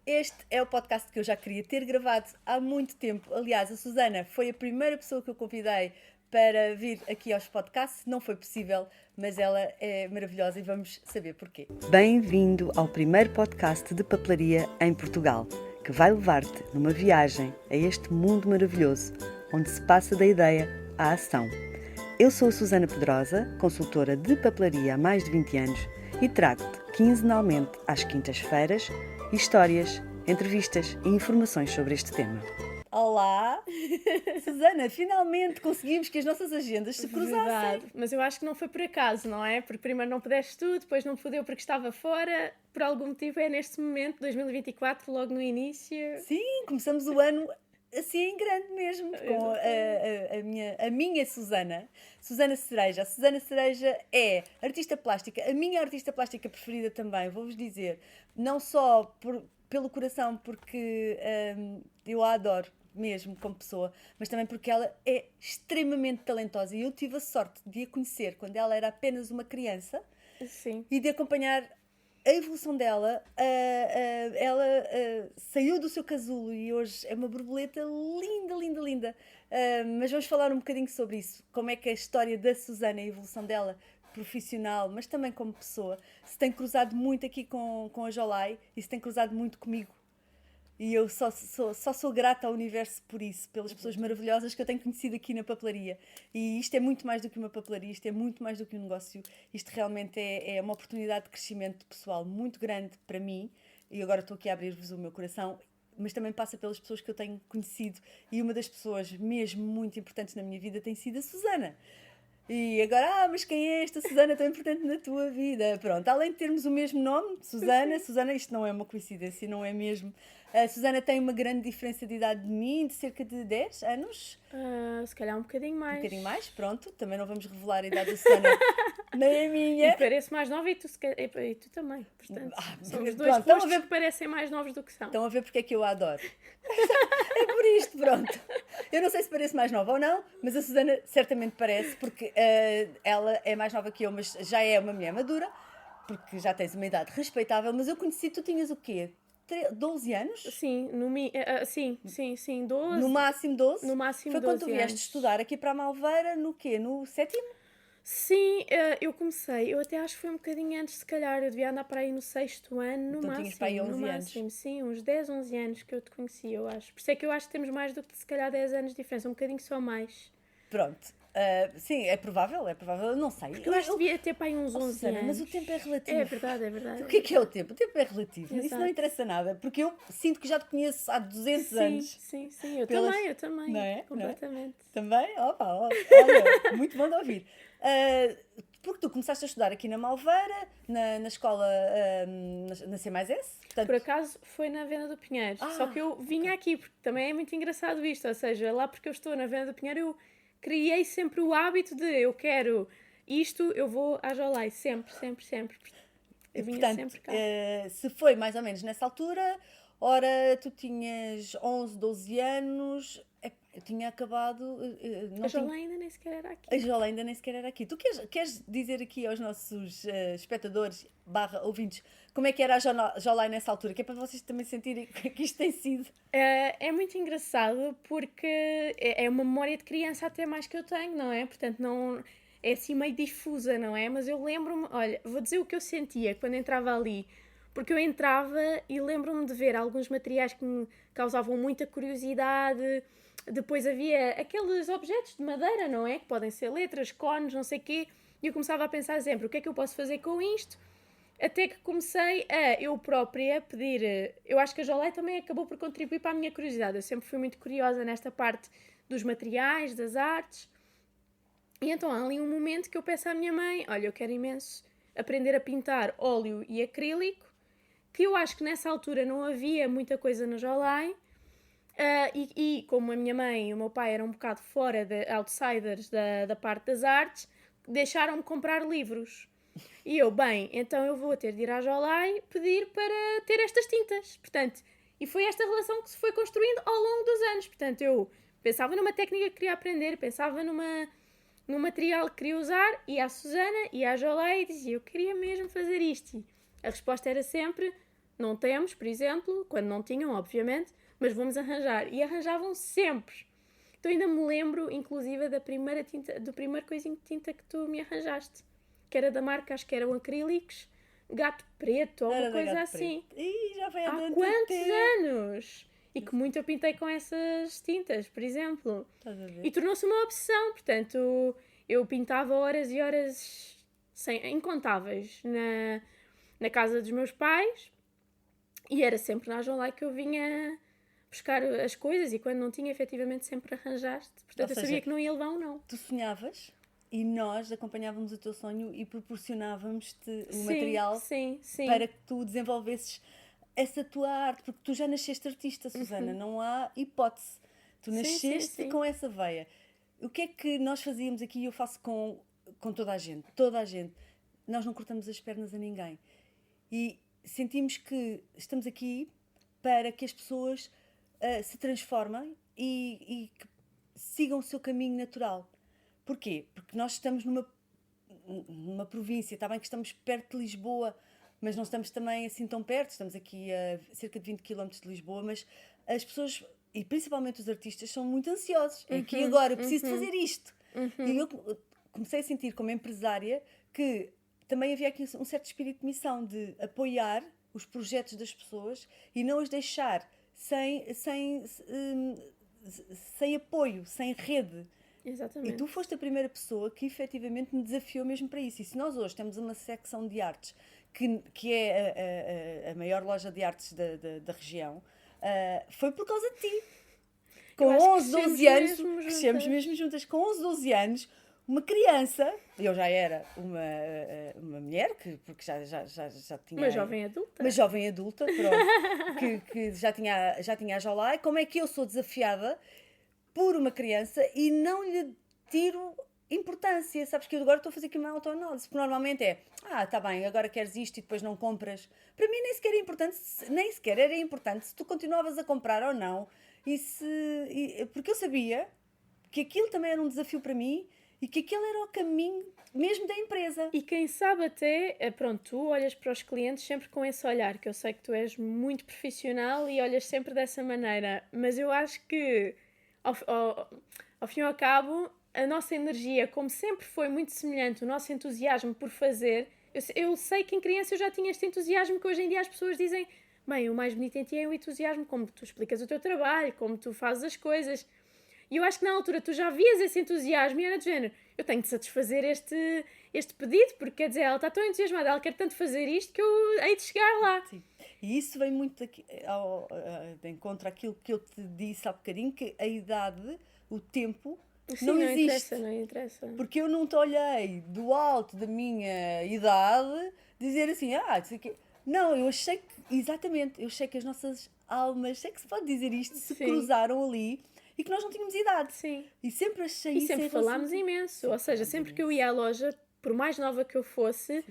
Este é o podcast que eu já queria ter gravado há muito tempo. Aliás, a Susana foi a primeira pessoa que eu convidei para vir aqui aos podcasts. Não foi possível, mas ela é maravilhosa e vamos saber porquê. Bem-vindo ao primeiro podcast de papelaria em Portugal, que vai levar-te numa viagem a este mundo maravilhoso, onde se passa da ideia à ação. Eu sou a Susana Pedrosa, consultora de papelaria há mais de 20 anos e trago-te quinzenalmente às quintas-feiras histórias, entrevistas e informações sobre este tema. Olá! Susana, finalmente conseguimos que as nossas agendas se cruzassem. Verdade. Mas eu acho que não foi por acaso, não é? Porque primeiro não pudeste tu, depois não pudeu porque estava fora. Por algum motivo é neste momento, 2024, logo no início. Sim, começamos o ano assim em grande mesmo, com a minha Susana, Susana Cereja. A Susana Cereja é artista plástica, a minha artista plástica preferida também, vou-vos dizer, não só pelo coração, porque eu a adoro mesmo como pessoa, mas também porque ela é extremamente talentosa e eu tive a sorte de a conhecer quando ela era apenas uma criança. Sim. E de acompanhar a evolução dela. Ela saiu do seu casulo e hoje é uma borboleta linda, linda, linda. Mas vamos falar um bocadinho sobre isso. Como é que a história da Susana, a evolução dela profissional, mas também como pessoa, se tem cruzado muito aqui com a Jolai e se tem cruzado muito comigo. E eu só sou grata ao universo por isso, pelas pessoas maravilhosas que eu tenho conhecido aqui na papelaria. E isto é muito mais do que uma papelaria, isto é muito mais do que um negócio. Isto realmente é uma oportunidade de crescimento pessoal muito grande para mim. E agora estou aqui a abrir-vos o meu coração, mas também passa pelas pessoas que eu tenho conhecido. E uma das pessoas mesmo muito importantes na minha vida tem sido a Susana. E agora, mas quem é esta Susana tão importante na tua vida? Pronto, além de termos o mesmo nome, Susana, Susana, isto não é uma coincidência, não é mesmo? A Susana tem uma grande diferença de idade de mim, de cerca de 10 anos. Se calhar um bocadinho mais. Um bocadinho mais, pronto, também não vamos revelar a idade da Susana, nem a minha. E pareço mais nova e tu também, portanto. Somos dois pronto, postos que parecem mais novos do que são. Estão a ver porque é que eu a adoro. É por isto, pronto. Eu não sei se pareço mais nova ou não, mas a Susana certamente parece, porque ela é mais nova que eu, mas já é uma mulher madura, porque já tens uma idade respeitável, mas eu conheci, tu tinhas o quê? 12 anos? Sim, sim, 12. No máximo 12? No máximo Foi 12 quando tu vieste anos. estudar aqui para a Malveira, no quê? No sétimo? Sim, eu comecei, eu até acho que foi um bocadinho antes, se calhar, eu devia andar para aí no 6º ano, no Então máximo. tinhas para aí 11 no anos. máximo, sim, uns 10, 11 anos que eu te conheci, eu acho. Por isso é que eu acho que temos mais do que, se calhar, 10 anos de diferença, um bocadinho só mais. Pronto. Sim, é provável, não sei. Porque eu acho que devia ter para aí uns 11 Susana, anos. mas o tempo é relativo. É verdade, é verdade. O que é o tempo? O tempo é relativo. Exato. Isso não interessa nada, porque eu sinto que já te conheço há 200 anos. Sim, eu também. Não é? Completamente. Também? Opa, olha, muito bom de ouvir. Porque tu começaste a estudar aqui na Malveira, na escola, na C+S. Portanto, Por acaso foi na Venda do Pinheiro. Só que eu vinha aqui, porque também é muito engraçado isto. Ou seja, lá porque eu estou na Venda do Pinheiro, eu criei sempre o hábito de eu quero isto, eu vou à Jolai. Sempre. Eu vinha portanto, sempre cá. Se foi mais ou menos nessa altura, ora, tu tinhas 11, 12 anos, eu tinha acabado... A Jolai ainda nem sequer era aqui. A Jolai ainda nem sequer era aqui. Tu queres dizer aqui aos nossos espectadores, /ouvintes, como é que era a Jolai nessa altura? Que é para vocês também sentirem que isto tem sido. É muito engraçado porque é uma memória de criança até mais que eu tenho, não é? Portanto, não... É assim meio difusa, não é? Mas eu lembro-me... Olha, vou dizer o que eu sentia quando entrava ali. Porque eu entrava e lembro-me de ver alguns materiais que me causavam muita curiosidade. Depois havia aqueles objetos de madeira, não é? Que podem ser letras, cones, não sei o quê. E eu começava a pensar sempre, o que é que eu posso fazer com isto? Até que comecei a eu própria pedir... Eu acho que a Jolai também acabou por contribuir para a minha curiosidade. Eu sempre fui muito curiosa nesta parte dos materiais, das artes. E então há ali um momento que eu peço à minha mãe, olha, eu quero imenso aprender a pintar óleo e acrílico, que eu acho que nessa altura não havia muita coisa na Jolai, e como a minha mãe e o meu pai eram um bocado fora de outsiders da parte das artes, deixaram-me comprar livros. E eu, bem, então eu vou ter de ir à Jolai pedir para ter estas tintas. Portanto, e foi esta relação que se foi construindo ao longo dos anos. Portanto, eu pensava numa técnica que queria aprender, pensava num material que queria usar, ia à Susana, ia à Jolai e dizia, eu queria mesmo fazer isto. E a resposta era sempre, Não temos, por exemplo, quando não tinham, obviamente, mas vamos arranjar. E arranjavam sempre. Então ainda me lembro, inclusive, da primeira tinta, do primeiro coisinho de tinta que tu me arranjaste. Que era da marca, acho que eram acrílicos, Gato Preto, ou Era alguma da coisa Gato assim. Preto. Ih, já foi há Há tanto quantos tempo. anos? E que muito eu pintei com essas tintas, por exemplo. Estás a E ver? tornou-se uma obsessão, portanto, eu pintava horas e horas incontáveis na casa dos meus pais e era sempre na Ajoelai que eu vinha buscar as coisas e quando não tinha, efetivamente, sempre arranjaste. Ou Portanto, eu sabia seja, que não ia levar um não. tu sonhavas e nós acompanhávamos o teu sonho e proporcionávamos-te o Sim, material sim, sim. para que tu desenvolvesses essa tua arte, porque tu já nasceste artista, Susana, não há hipótese. Tu Sim, sim, nasceste sim. com essa veia. O que é que nós fazíamos aqui e eu faço com toda a gente? Toda a gente. Nós não cortamos as pernas a ninguém. E sentimos que estamos aqui para que as pessoas se transformem e que sigam o seu caminho natural. Porquê? Porque nós estamos numa província, está bem que estamos perto de Lisboa, mas não estamos também assim tão perto, estamos aqui a cerca de 20 km de Lisboa, mas as pessoas, e principalmente os artistas, são muito ansiosos. É aqui agora, eu preciso de fazer isto. E eu comecei a sentir como empresária que também havia aqui um certo espírito de missão de apoiar os projetos das pessoas e não os deixar sem apoio, sem rede. E Exatamente. tu foste a primeira pessoa que efetivamente me desafiou mesmo para isso. E se nós hoje temos uma secção de artes que é a maior loja de artes da região, foi por causa de ti. Com Eu acho que 11, 12 anos, mesmo crescemos juntas. mesmo juntas. Com 11, 12 anos, uma criança, eu já era uma mulher, porque já tinha. Uma jovem adulta. Uma jovem adulta, pronto, que já tinha a Jolai. Como é que eu sou desafiada por uma criança e não lhe tiro importância? Sabes que eu agora estou a fazer aqui uma autoanálise, porque normalmente tá bem, agora queres isto e depois não compras. Para mim nem sequer era importante se tu continuavas a comprar ou não. Porque eu sabia que aquilo também era um desafio para mim e que aquele era o caminho mesmo da empresa. E quem sabe até, pronto, tu olhas para os clientes sempre com esse olhar, que eu sei que tu és muito profissional e olhas sempre dessa maneira, mas eu acho que, ao fim e ao cabo, a nossa energia, como sempre foi muito semelhante, o nosso entusiasmo por fazer, eu sei que em criança eu já tinha este entusiasmo que hoje em dia as pessoas dizem, bem, o mais bonito em ti é o entusiasmo, como tu explicas o teu trabalho, como tu fazes as coisas. E eu acho que na altura tu já vias esse entusiasmo e era de género, eu tenho de satisfazer este pedido, porque quer dizer, ela está tão entusiasmada, ela quer tanto fazer isto que eu hei de chegar lá. Sim. E isso vem muito de encontro àquilo que eu te disse há bocadinho, que a idade, o tempo, Sim, não não existe. interessa, não interessa. Porque eu não te olhei do alto da minha idade dizer assim, isso aqui. Não, eu achei que, exatamente, eu achei que as nossas almas, sei que se pode dizer isto, se Sim. cruzaram ali e que nós não tínhamos idade. Sim. E sempre achei E isso sempre em relação- falámos imenso. Sempre Ou seja, falámos sempre que imenso. eu ia à loja, por mais nova que eu fosse,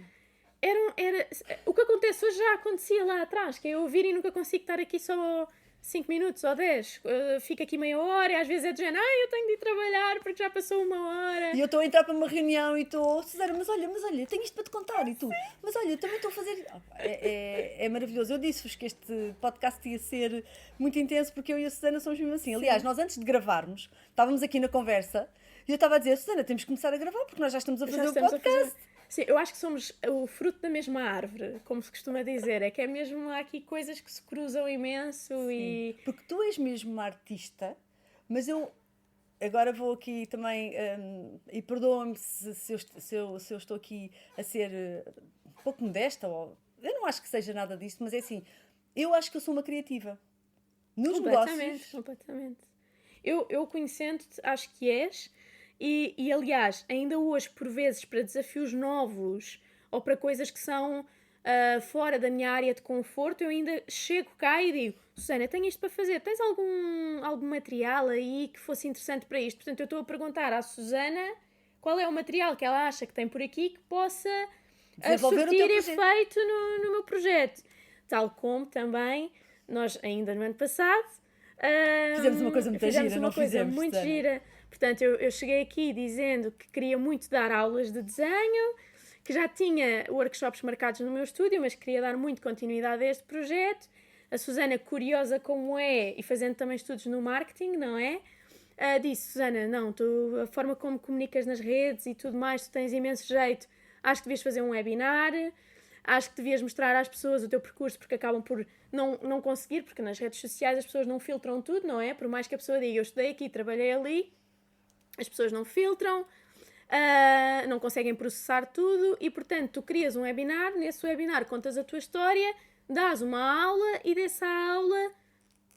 era o que acontece hoje já acontecia lá atrás, que é eu ouvir e nunca consigo estar aqui só 5 minutos ou 10. Fico aqui meia hora e às vezes é de género, eu tenho de ir trabalhar porque já passou uma hora. E eu estou a entrar para uma reunião e estou, Susana, mas olha, tenho isto para te contar. E tu, mas olha, também estou a fazer. É maravilhoso. Eu disse-vos que este podcast ia ser muito intenso porque eu e a Susana somos mesmo assim. Aliás, nós antes de gravarmos, estávamos aqui na conversa e eu estava a dizer, Susana, temos que começar a gravar porque nós já estamos a fazer Já o estamos a podcast. fazer. Sim, eu acho que somos o fruto da mesma árvore, como se costuma dizer. É que é mesmo, há aqui coisas que se cruzam imenso e... Porque tu és mesmo uma artista, mas eu agora vou aqui também, e perdoa-me se eu estou aqui a ser um pouco modesta, ou eu não acho que seja nada disso, mas é assim, eu acho que eu sou uma criativa. Nos negócios. Completamente. Eu conhecendo-te, acho que és, e aliás, ainda hoje, por vezes, para desafios novos ou para coisas que são fora da minha área de conforto, eu ainda chego cá e digo, Susana, tenho isto para fazer, tens algum material aí que fosse interessante para isto? Portanto, eu estou a perguntar à Susana qual é o material que ela acha que tem por aqui que possa Desenvolver o surtir teu projeto. efeito no meu projeto. Tal como também, nós ainda no ano passado Fizemos uma coisa muito fizemos gira, uma não coisa fizemos, muito Susana? gira. Portanto, eu cheguei aqui dizendo que queria muito dar aulas de desenho, que já tinha workshops marcados no meu estúdio, mas queria dar muito continuidade a este projeto. A Susana, curiosa como é, e fazendo também estudos no marketing, não é? Disse, Susana, não, a forma como comunicas nas redes e tudo mais, tu tens imenso jeito, acho que devias fazer um webinar, acho que devias mostrar às pessoas o teu percurso, porque acabam por não conseguir, porque nas redes sociais as pessoas não filtram tudo, não é? Por mais que a pessoa diga, eu estudei aqui, trabalhei ali, as pessoas não filtram, não conseguem processar tudo e, portanto, tu crias um webinar, nesse webinar contas a tua história, dás uma aula e dessa aula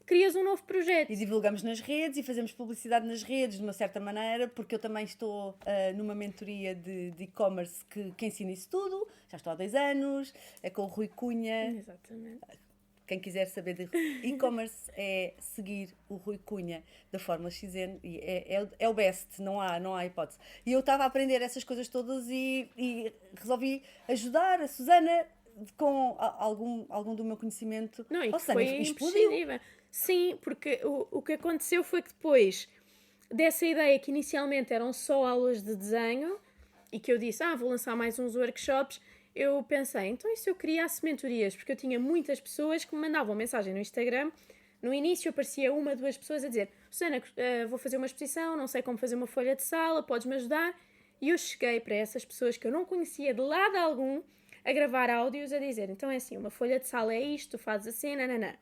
crias um novo projeto. E divulgamos nas redes e fazemos publicidade nas redes de uma certa maneira, porque eu também estou numa mentoria de e-commerce que ensina isso tudo, já estou há 2 anos, é com o Rui Cunha. Exatamente. Quem quiser saber de e-commerce é seguir o Rui Cunha da Fórmula XN e é o best, não há hipótese. E eu estava a aprender essas coisas todas e resolvi ajudar a Susana com algum do meu conhecimento. Não, e que Susana, foi imprescindível. Sim, porque o que aconteceu foi que depois dessa ideia que inicialmente eram só aulas de desenho e que eu disse, vou lançar mais uns workshops, eu pensei, então e se eu criasse mentorias? Porque eu tinha muitas pessoas que me mandavam mensagem no Instagram. No início aparecia 1, 2 pessoas a dizer, Susana, vou fazer uma exposição, não sei como fazer uma folha de sala, podes-me ajudar? E eu cheguei para essas pessoas que eu não conhecia de lado algum a gravar áudios a dizer, então é assim, uma folha de sala é isto, tu fazes assim, nananã.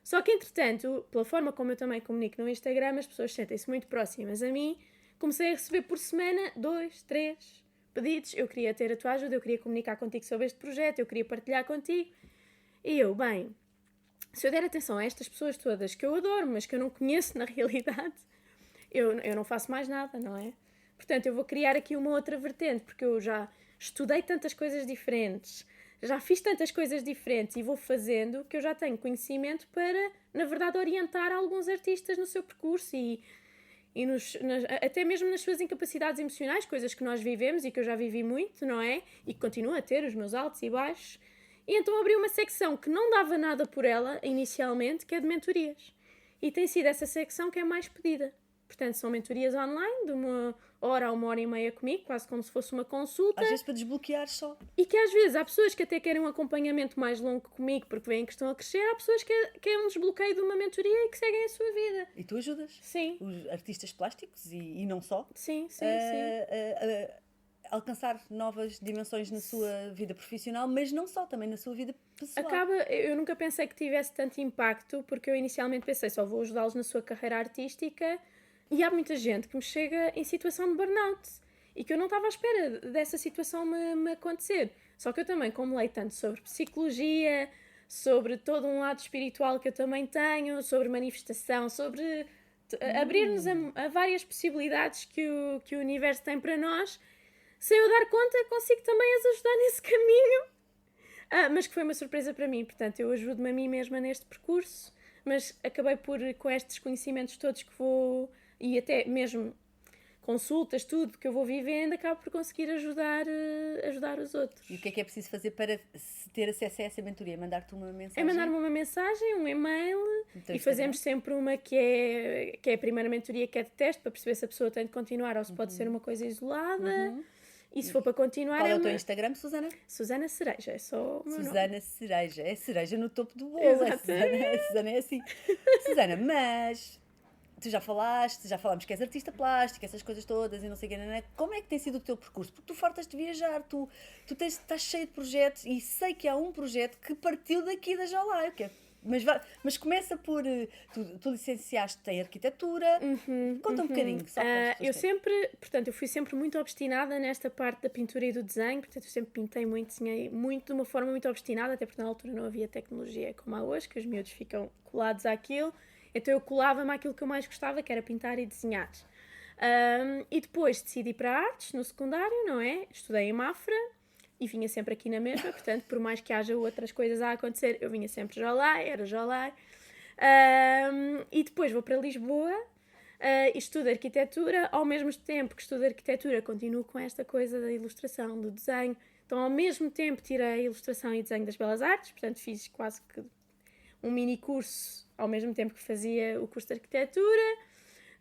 Só que, entretanto, pela forma como eu também comunico no Instagram, as pessoas sentem-se muito próximas a mim, comecei a receber por semana 2, 3 pedidos, eu queria ter a tua ajuda, eu queria comunicar contigo sobre este projeto, eu queria partilhar contigo. E eu, bem, se eu der atenção a estas pessoas todas que eu adoro, mas que eu não conheço na realidade, eu não faço mais nada, não é? Portanto, eu vou criar aqui uma outra vertente, porque eu já estudei tantas coisas diferentes, já fiz tantas coisas diferentes e vou fazendo que eu já tenho conhecimento para, na verdade, orientar alguns artistas no seu percurso e até mesmo nas suas incapacidades emocionais, coisas que nós vivemos e que eu já vivi muito, não é? E que continuo a ter os meus altos e baixos. E então abri uma secção que não dava nada por ela, inicialmente, que é de mentorias. E tem sido essa secção que é mais pedida. Portanto, são mentorias online, de 1 hora a 1 hora e meia comigo, quase como se fosse uma consulta. Às vezes para desbloquear só. E que às vezes há pessoas que até querem um acompanhamento mais longo comigo porque veem que estão a crescer, há pessoas que é um desbloqueio de uma mentoria e que seguem a sua vida. E tu ajudas? Sim. Os artistas plásticos e não só. Sim. Alcançar novas dimensões na sua vida profissional, mas não só, também na sua vida pessoal. Eu nunca pensei que tivesse tanto impacto, porque eu inicialmente pensei só vou ajudá-los na sua carreira artística. E há muita gente que me chega em situação de burnout e que eu não estava à espera dessa situação me acontecer. Só que eu também, como leio tanto sobre psicologia, sobre todo um lado espiritual que eu também tenho, sobre manifestação, sobre abrir-nos a várias possibilidades que o universo tem para nós, sem eu dar conta, consigo também as ajudar nesse caminho. Mas que foi uma surpresa para mim, portanto, eu ajudo-me a mim mesma neste percurso, mas acabei com estes conhecimentos todos que vou... E até mesmo consultas, tudo que eu vou vivendo, acabo por conseguir ajudar os outros. E o que é preciso fazer para ter acesso a essa mentoria? Mandar-te uma mensagem? É mandar-me uma mensagem, um e-mail, e fazemos sempre uma que é a primeira mentoria, que é de teste, para perceber se a pessoa tem de continuar ou se pode ser uma coisa isolada. E se for para continuar... Qual é o teu Instagram, Susana? Susana Cereja, é só o meu Susana nome. Cereja, é cereja no topo do bolo. Exatamente. Susana é assim. Susana, mas... Tu já falámos que és artista plástica, essas coisas todas e não sei o que, não é? Como é que tem sido o teu percurso? Porque tu fartas de viajar, tu estás cheio de projetos e sei que há um projeto que partiu daqui da Jolai, mas começa por... Tu licenciaste em arquitetura, conta um bocadinho. Só eu fui sempre muito obstinada nesta parte da pintura e do desenho, portanto eu sempre pintei muito, desenhei muito, de uma forma muito obstinada, até porque na altura não havia tecnologia como há hoje, que os miúdos ficam colados àquilo. Então eu colava-me àquilo que eu mais gostava, que era pintar e desenhar. E depois decidi ir para artes, no secundário, não é? Estudei em Mafra e vinha sempre aqui na mesma, portanto, por mais que haja outras coisas a acontecer, eu vinha sempre Jolai, era Jolai. E depois vou para Lisboa e estudo arquitetura. Ao mesmo tempo que estudo arquitetura, continuo com esta coisa da ilustração, do desenho. Então, ao mesmo tempo, tirei ilustração e desenho das Belas Artes, portanto, fiz quase que um mini curso ao mesmo tempo que fazia o curso de arquitetura.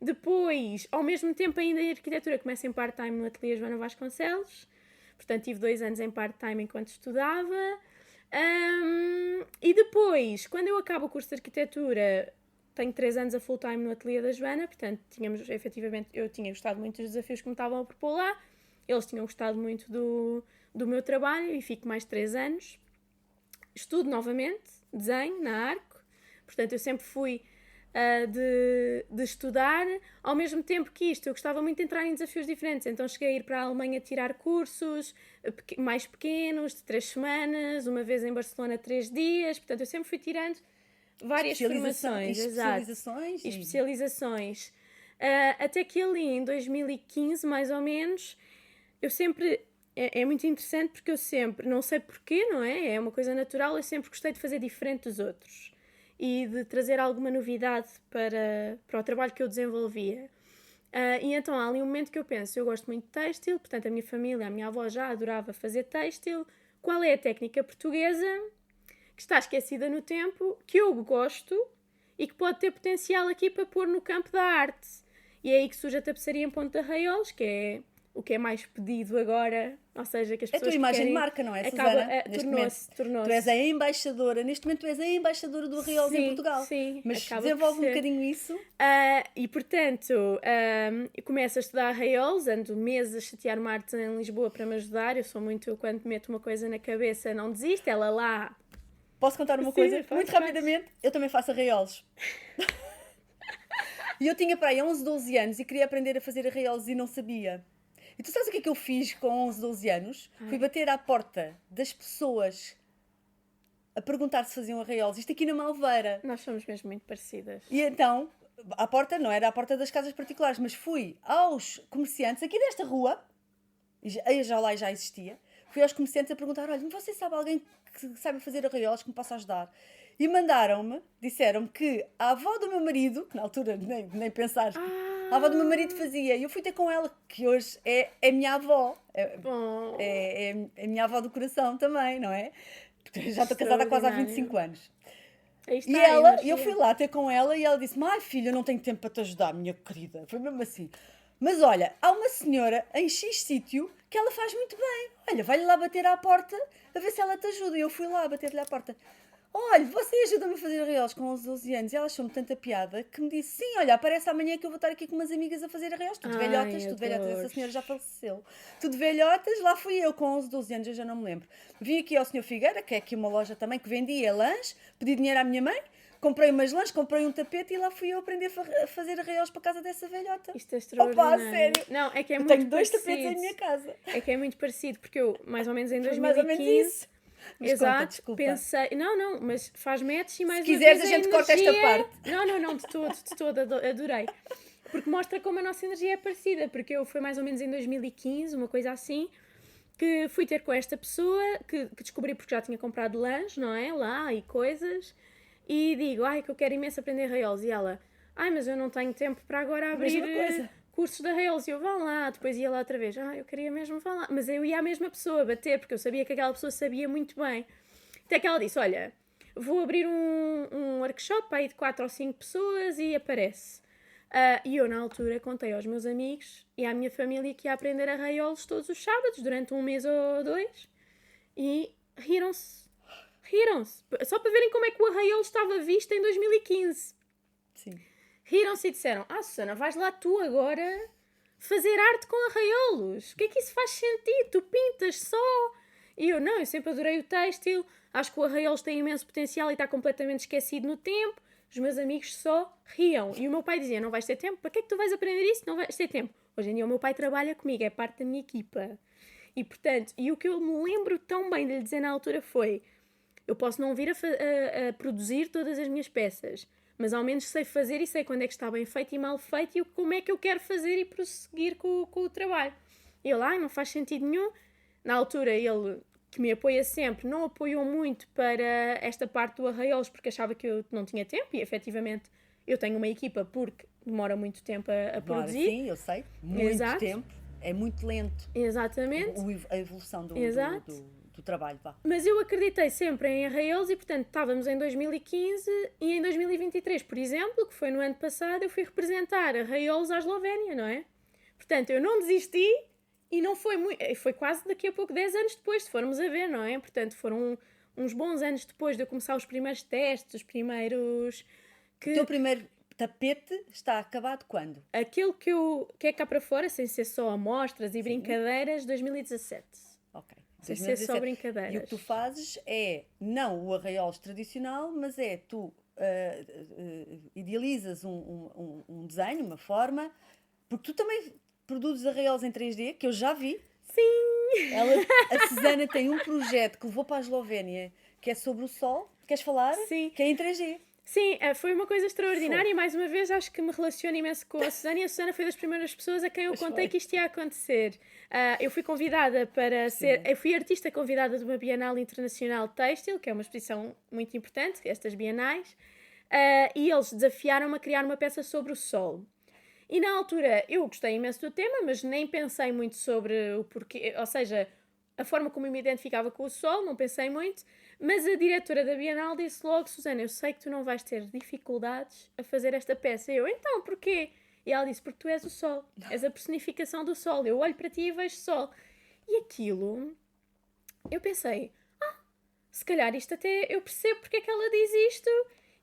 Depois, ao mesmo tempo ainda em arquitetura, começo em part-time no ateliê Joana Vasconcelos. Portanto, tive 2 anos em part-time enquanto estudava. E depois, quando eu acabo o curso de arquitetura, tenho 3 anos a full-time no ateliê da Joana, portanto, efetivamente, eu tinha gostado muito dos desafios que me estavam a propor lá, eles tinham gostado muito do meu trabalho e fico mais 3 anos. Estudo novamente, desenho na Arco, portanto, eu sempre fui de estudar, ao mesmo tempo que isto, eu gostava muito de entrar em desafios diferentes, então cheguei a ir para a Alemanha tirar cursos mais pequenos, de 3 semanas, uma vez em Barcelona 3 dias, portanto, eu sempre fui tirando várias formações, especializações. E especializações. Até que ali, em 2015, mais ou menos, eu sempre... É muito interessante porque eu sempre, não sei porquê, não é? É uma coisa natural, eu sempre gostei de fazer diferente dos outros e de trazer alguma novidade para o trabalho que eu desenvolvia. E então há ali um momento que eu penso, eu gosto muito de têxtil, portanto a minha família, a minha avó já adorava fazer têxtil. Qual é a técnica portuguesa que está esquecida no tempo, que eu gosto e que pode ter potencial aqui para pôr no campo da arte? E é aí que surge a tapeçaria em ponto de arraiolos, que é o que é mais pedido agora, ou seja, que as pessoas a tua imagem querem, de marca, não é, Susana? Tornou-se. Tu és a embaixadora, neste momento tu és a embaixadora do Arraiolos em Portugal. Sim, mas desenvolve um bocadinho isso. E portanto, eu começo a estudar arraiolos, ando meses a chatear-me artes em Lisboa para me ajudar. Eu sou muito, quando meto uma coisa na cabeça, não desisto, ela lá. Posso contar uma coisa? Muito rapidamente, eu também faço arraiolos. E eu tinha para aí 11, 12 anos e queria aprender a fazer arraiolos e não sabia. E tu sabes o que é que eu fiz com 11, 12 anos? Fui bater à porta das pessoas a perguntar se faziam arraiolos. Isto aqui na Malveira. Nós somos mesmo muito parecidas. E então, à porta, não era à porta das casas particulares, mas fui aos comerciantes aqui desta rua, e já lá já existia, fui aos comerciantes a perguntar, olha, você sabe alguém que sabe fazer arraiolos que me possa ajudar? E disseram-me que a avó do meu marido, que na altura nem pensar, a avó do meu marido fazia, e eu fui ter com ela, que hoje é minha avó, é minha avó do coração também, não é? Porque já estou casada quase há 25 anos. E eu fui lá ter com ela e ela disse-me, ai filha, eu não tenho tempo para te ajudar, minha querida. Foi mesmo assim. Mas olha, há uma senhora em X sítio que ela faz muito bem. Olha, vai-lhe lá bater à porta a ver se ela te ajuda. E eu fui lá bater-lhe à porta. Olha, você ajuda-me a fazer arraiolos com 11, 12 anos. E ela achou-me tanta piada que me disse, sim, olha, aparece amanhã que eu vou estar aqui com umas amigas a fazer arraiolos. Tudo velhotas. Essa senhora já faleceu. Tudo velhotas, lá fui eu com 11, 12 anos, eu já não me lembro. Vim aqui ao Sr. Figueira, que é aqui uma loja também que vendia lanche, pedi dinheiro à minha mãe, comprei umas lanches, comprei um tapete e lá fui eu aprender a fazer arraiolos para a casa dessa velhota. Isto é extraordinário. Opa, sério. Não, é que é eu muito tenho 2 tapetes em minha casa. É que é muito parecido, porque eu, mais ou menos em 2015... mais ou menos isso. Mas exato, conta, pensei... Não, mas faz match e mais se quiseres a gente corta esta parte. Não, de todo, adorei. Porque mostra como a nossa energia é parecida, porque eu foi mais ou menos em 2015, uma coisa assim, que fui ter com esta pessoa, que descobri porque já tinha comprado lanche, não é? Lá e coisas, e digo, que eu quero imenso aprender arraiolos. E ela, mas eu não tenho tempo para agora abrir cursos de arraiolos. E eu, vá lá, depois ia lá outra vez, eu queria mesmo vá lá. Mas eu ia à mesma pessoa bater, porque eu sabia que aquela pessoa sabia muito bem. Até que ela disse, olha, vou abrir um workshop aí de 4 ou 5 pessoas e aparece. E eu, na altura, contei aos meus amigos e à minha família que ia aprender arraiolos todos os sábados, durante 1 mês ou 2. E riram-se. Só para verem como é que o arraiolo estava visto em 2015. Sim. Riram-se e disseram, Susana, vais lá tu agora fazer arte com arraiolos? O que é que isso faz sentido? Tu pintas só. E eu, não, eu sempre adorei o têxtil, acho que o arraiolos tem imenso potencial e está completamente esquecido no tempo. Os meus amigos só riam. E o meu pai dizia, não vais ter tempo? Para que é que tu vais aprender isso? Não vais ter tempo. Hoje em dia o meu pai trabalha comigo, é parte da minha equipa. E portanto, o que eu me lembro tão bem de lhe dizer na altura foi, eu posso não vir a produzir todas as minhas peças, mas ao menos sei fazer e sei quando é que está bem feito e mal feito e como é que eu quero fazer e prosseguir com o trabalho. E ele, não faz sentido nenhum. Na altura, ele, que me apoia sempre, não apoiou muito para esta parte do arraiolos porque achava que eu não tinha tempo e, efetivamente, eu tenho uma equipa porque demora muito tempo a produzir. Sim, eu sei. Muito tempo. É muito lento. Exatamente. A evolução do trabalho. Vá. Mas eu acreditei sempre em arraiolos e, portanto, estávamos em 2015 e em 2023, por exemplo, que foi no ano passado, eu fui representar arraiolos à Eslovénia, não é? Portanto, eu não desisti E não foi muito, foi quase daqui a pouco 10 anos depois, se formos a ver, não é? Portanto, foram uns bons anos depois de eu começar os primeiros testes, os primeiros... O teu primeiro tapete está acabado quando? Aquele que é cá para fora, sem ser só amostras e brincadeiras, 2017. Ok. Sem ser só 2017. brincadeiras. E o que tu fazes é, não o arraiolos tradicional, mas é tu idealizas um desenho, uma forma, porque tu também produzes arraiolos em 3D, que eu já vi. Sim! A Susana tem um projeto que levou para a Eslovénia, que é sobre o sol. Queres falar? Sim. Que é em 3D. Sim, foi uma coisa extraordinária e mais uma vez acho que me relaciono imenso com a Susana e a Susana foi das primeiras pessoas a quem eu contei que isto ia acontecer. Eu fui convidada para ser... Eu fui artista convidada de uma Bienal Internacional Têxtil, que é uma exposição muito importante, estas bienais, e eles desafiaram-me a criar uma peça sobre o sol. E na altura eu gostei imenso do tema, mas nem pensei muito sobre o porquê, ou seja, a forma como eu me identificava com o sol, não pensei muito, mas a diretora da Bienal disse logo: Susana, eu sei que tu não vais ter dificuldades a fazer esta peça. Eu, então, porquê? E ela disse: porque tu és o sol, és a personificação do sol, eu olho para ti e vejo sol. E aquilo, eu pensei, se calhar isto até eu percebo porque é que ela diz isto,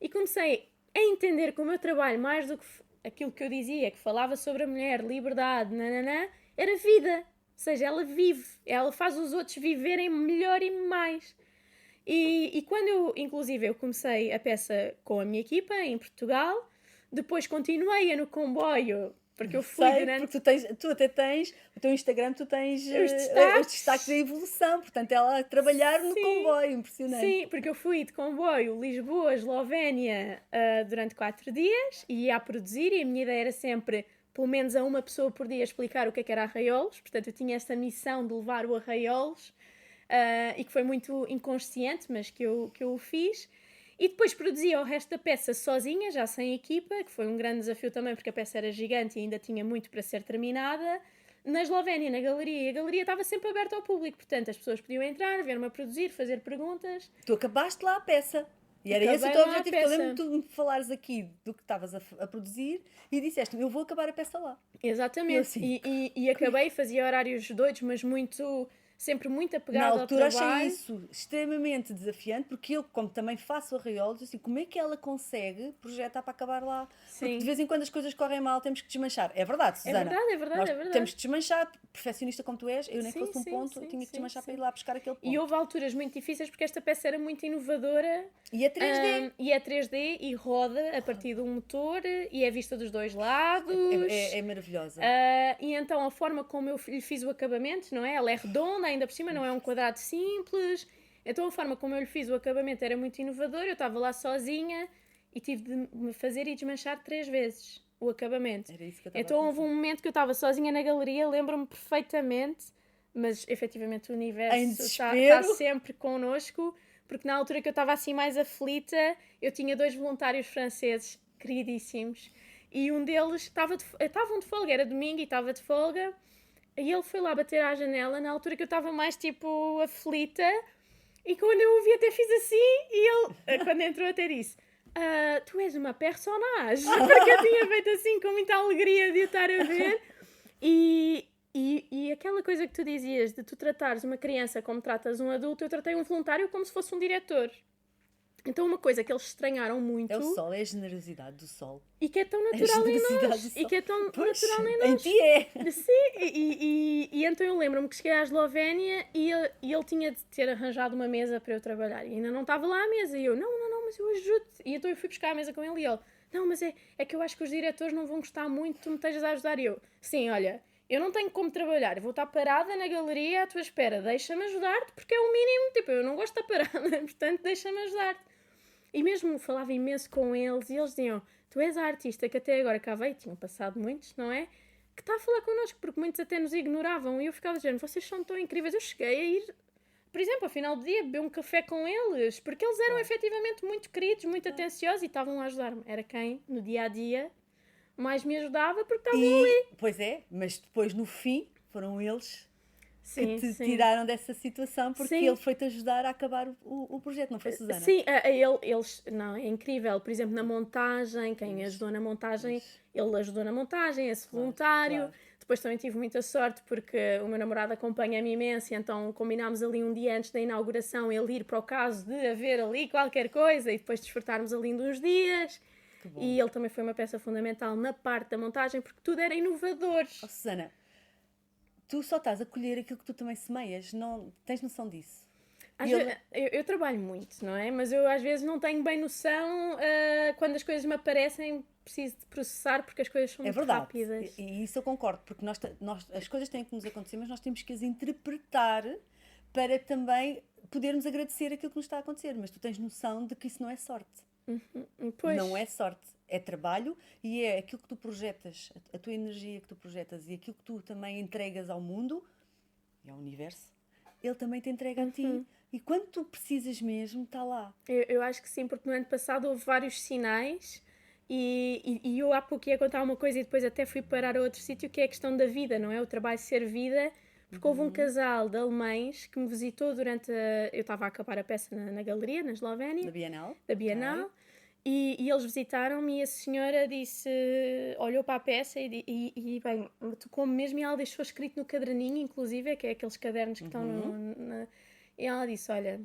e comecei a entender que o meu trabalho, mais do que aquilo que eu dizia, que falava sobre a mulher, liberdade, nananã, era vida. Ou seja, ela vive, ela faz os outros viverem melhor e mais. E quando eu comecei a peça com a minha equipa em Portugal, depois continuei no comboio, porque eu fui durante... Porque tu até tens, o teu Instagram, tu tens os destaques da evolução, portanto ela a trabalhar no comboio, impressionante. Sim, porque eu fui de comboio Lisboa, Eslovénia, durante 4 dias e ia a produzir, e a minha ideia era sempre, pelo menos a uma pessoa por dia, explicar o que era arraiolos, portanto eu tinha esta missão de levar o arraiolos, e que foi muito inconsciente, mas que eu o fiz. E depois produzia o resto da peça sozinha, já sem equipa, que foi um grande desafio também, porque a peça era gigante e ainda tinha muito para ser terminada, na Eslovénia, na galeria. E a galeria estava sempre aberta ao público, portanto as pessoas podiam entrar, ver-me a produzir, fazer perguntas. Tu acabaste lá a peça. E era esse o teu objetivo, que eu lembro de tu me falares aqui do que estavas a produzir e disseste: eu vou acabar a peça lá. Exatamente. Assim, e acabei, fazia horários doidos, mas sempre muito apegado ao trabalho. Na altura achei isso extremamente desafiante, porque eu, como também faço arraiolos, assim, como é que ela consegue projetar para acabar lá? Sim. Porque de vez em quando as coisas correm mal, temos que desmanchar. É verdade, Susana. É verdade. Temos que desmanchar, perfeccionista como tu és, eu nem fosse um ponto, eu tinha que desmanchar para ir lá buscar aquele ponto. E houve alturas muito difíceis porque esta peça era muito inovadora. E é 3D. E é 3D e roda a partir de um motor e é vista dos dois lados. É maravilhosa. E então a forma como eu lhe fiz o acabamento, não é? Ela é redonda, ainda por cima, não é um quadrado simples. Então a forma como eu lhe fiz o acabamento era muito inovadora. Eu estava lá sozinha e tive de me fazer e desmanchar 3 vezes o acabamento. Era isso que eu estava então houve um momento que eu estava sozinha na galeria, lembro-me perfeitamente, mas efetivamente o universo está sempre connosco, porque na altura que eu estava assim mais aflita, eu tinha 2 voluntários franceses queridíssimos e um deles estavam de folga, era domingo e estava de folga, e ele foi lá bater à janela na altura que eu estava mais tipo aflita, e quando eu o vi até fiz assim, e ele, quando entrou, até disse: tu és uma personagem, porque eu tinha feito assim com muita alegria de o estar a ver. E aquela coisa que tu dizias de tu tratares uma criança como tratas um adulto, eu tratei um voluntário como se fosse um diretor. Então uma coisa que eles estranharam muito... É o sol, é a generosidade do sol. E que é tão natural em nós. E que é tão natural em nós. Em ti é. Sim, e então eu lembro-me que cheguei à Eslovénia e ele tinha de ter arranjado uma mesa para eu trabalhar. E ainda não estava lá a mesa. E eu, não, mas eu ajudo-te. E então eu fui buscar a mesa com ele e ele: não, mas é que eu acho que os diretores não vão gostar muito, tu me estejas a ajudar. E eu: sim, olha, eu não tenho como trabalhar, vou estar parada na galeria à tua espera, deixa-me ajudar-te, porque é o mínimo, tipo, eu não gosto de estar parada, portanto deixa-me ajudar-te. E mesmo falava imenso com eles e eles diziam: tu és a artista que até agora cá veio, tinham passado muitos, não é? Que está a falar connosco, porque muitos até nos ignoravam. E eu ficava dizendo: vocês são tão incríveis. Eu cheguei a ir, por exemplo, ao final do dia, beber um café com eles, porque eles eram efetivamente muito queridos, muito atenciosos e estavam a ajudar-me. Era quem, no dia-a-dia, mais me ajudava, porque estavam ali. Pois é, mas depois no fim foram eles que sim, te sim. tiraram dessa situação, porque Sim. ele foi-te ajudar a acabar o projeto, não foi, Susana? Sim, eles, não, é incrível. Por exemplo, na montagem, quem ajudou na montagem, ele ajudou na montagem, esse voluntário. claro. Depois também tive muita sorte porque o meu namorado acompanha-me imenso, e então combinámos ali um dia antes da inauguração ele ir para o caso de haver ali qualquer coisa e depois desfrutarmos ali de uns dias. Que bom. E ele também foi uma peça fundamental na parte da montagem porque tudo era inovador. Oh, Susana, tu só estás a colher aquilo que tu também semeias, não tens noção disso? Às E ele- ve- eu trabalho muito, não é? Mas eu às vezes não tenho bem noção quando as coisas me aparecem, preciso de processar porque as coisas são É muito verdade, rápidas. e isso eu concordo, porque as coisas têm que nos acontecer, mas nós temos que as interpretar para também podermos agradecer aquilo que nos está a acontecer. Mas tu tens noção de que isso não é sorte. Pois, Não é sorte, é trabalho e é aquilo que tu projetas, a tua energia que tu projetas e aquilo que tu também entregas ao mundo e ao universo, ele também te entrega a ti. E quando tu precisas mesmo, está lá. eu acho que sim, porque no ano passado houve vários sinais e eu há pouco ia contar uma coisa e depois até fui parar a outro sítio que é a questão da vida, não é? O trabalho ser vida, porque houve um casal de alemães que me visitou durante eu estava a acabar a peça na galeria, na Eslovénia, Da Bienal? da Bienal. Ok. E eles visitaram-me e a senhora disse, olhou para a peça e bem, tocou-me mesmo e ela deixou escrito no caderninho, inclusive, que é aqueles cadernos que estão e ela disse, olha,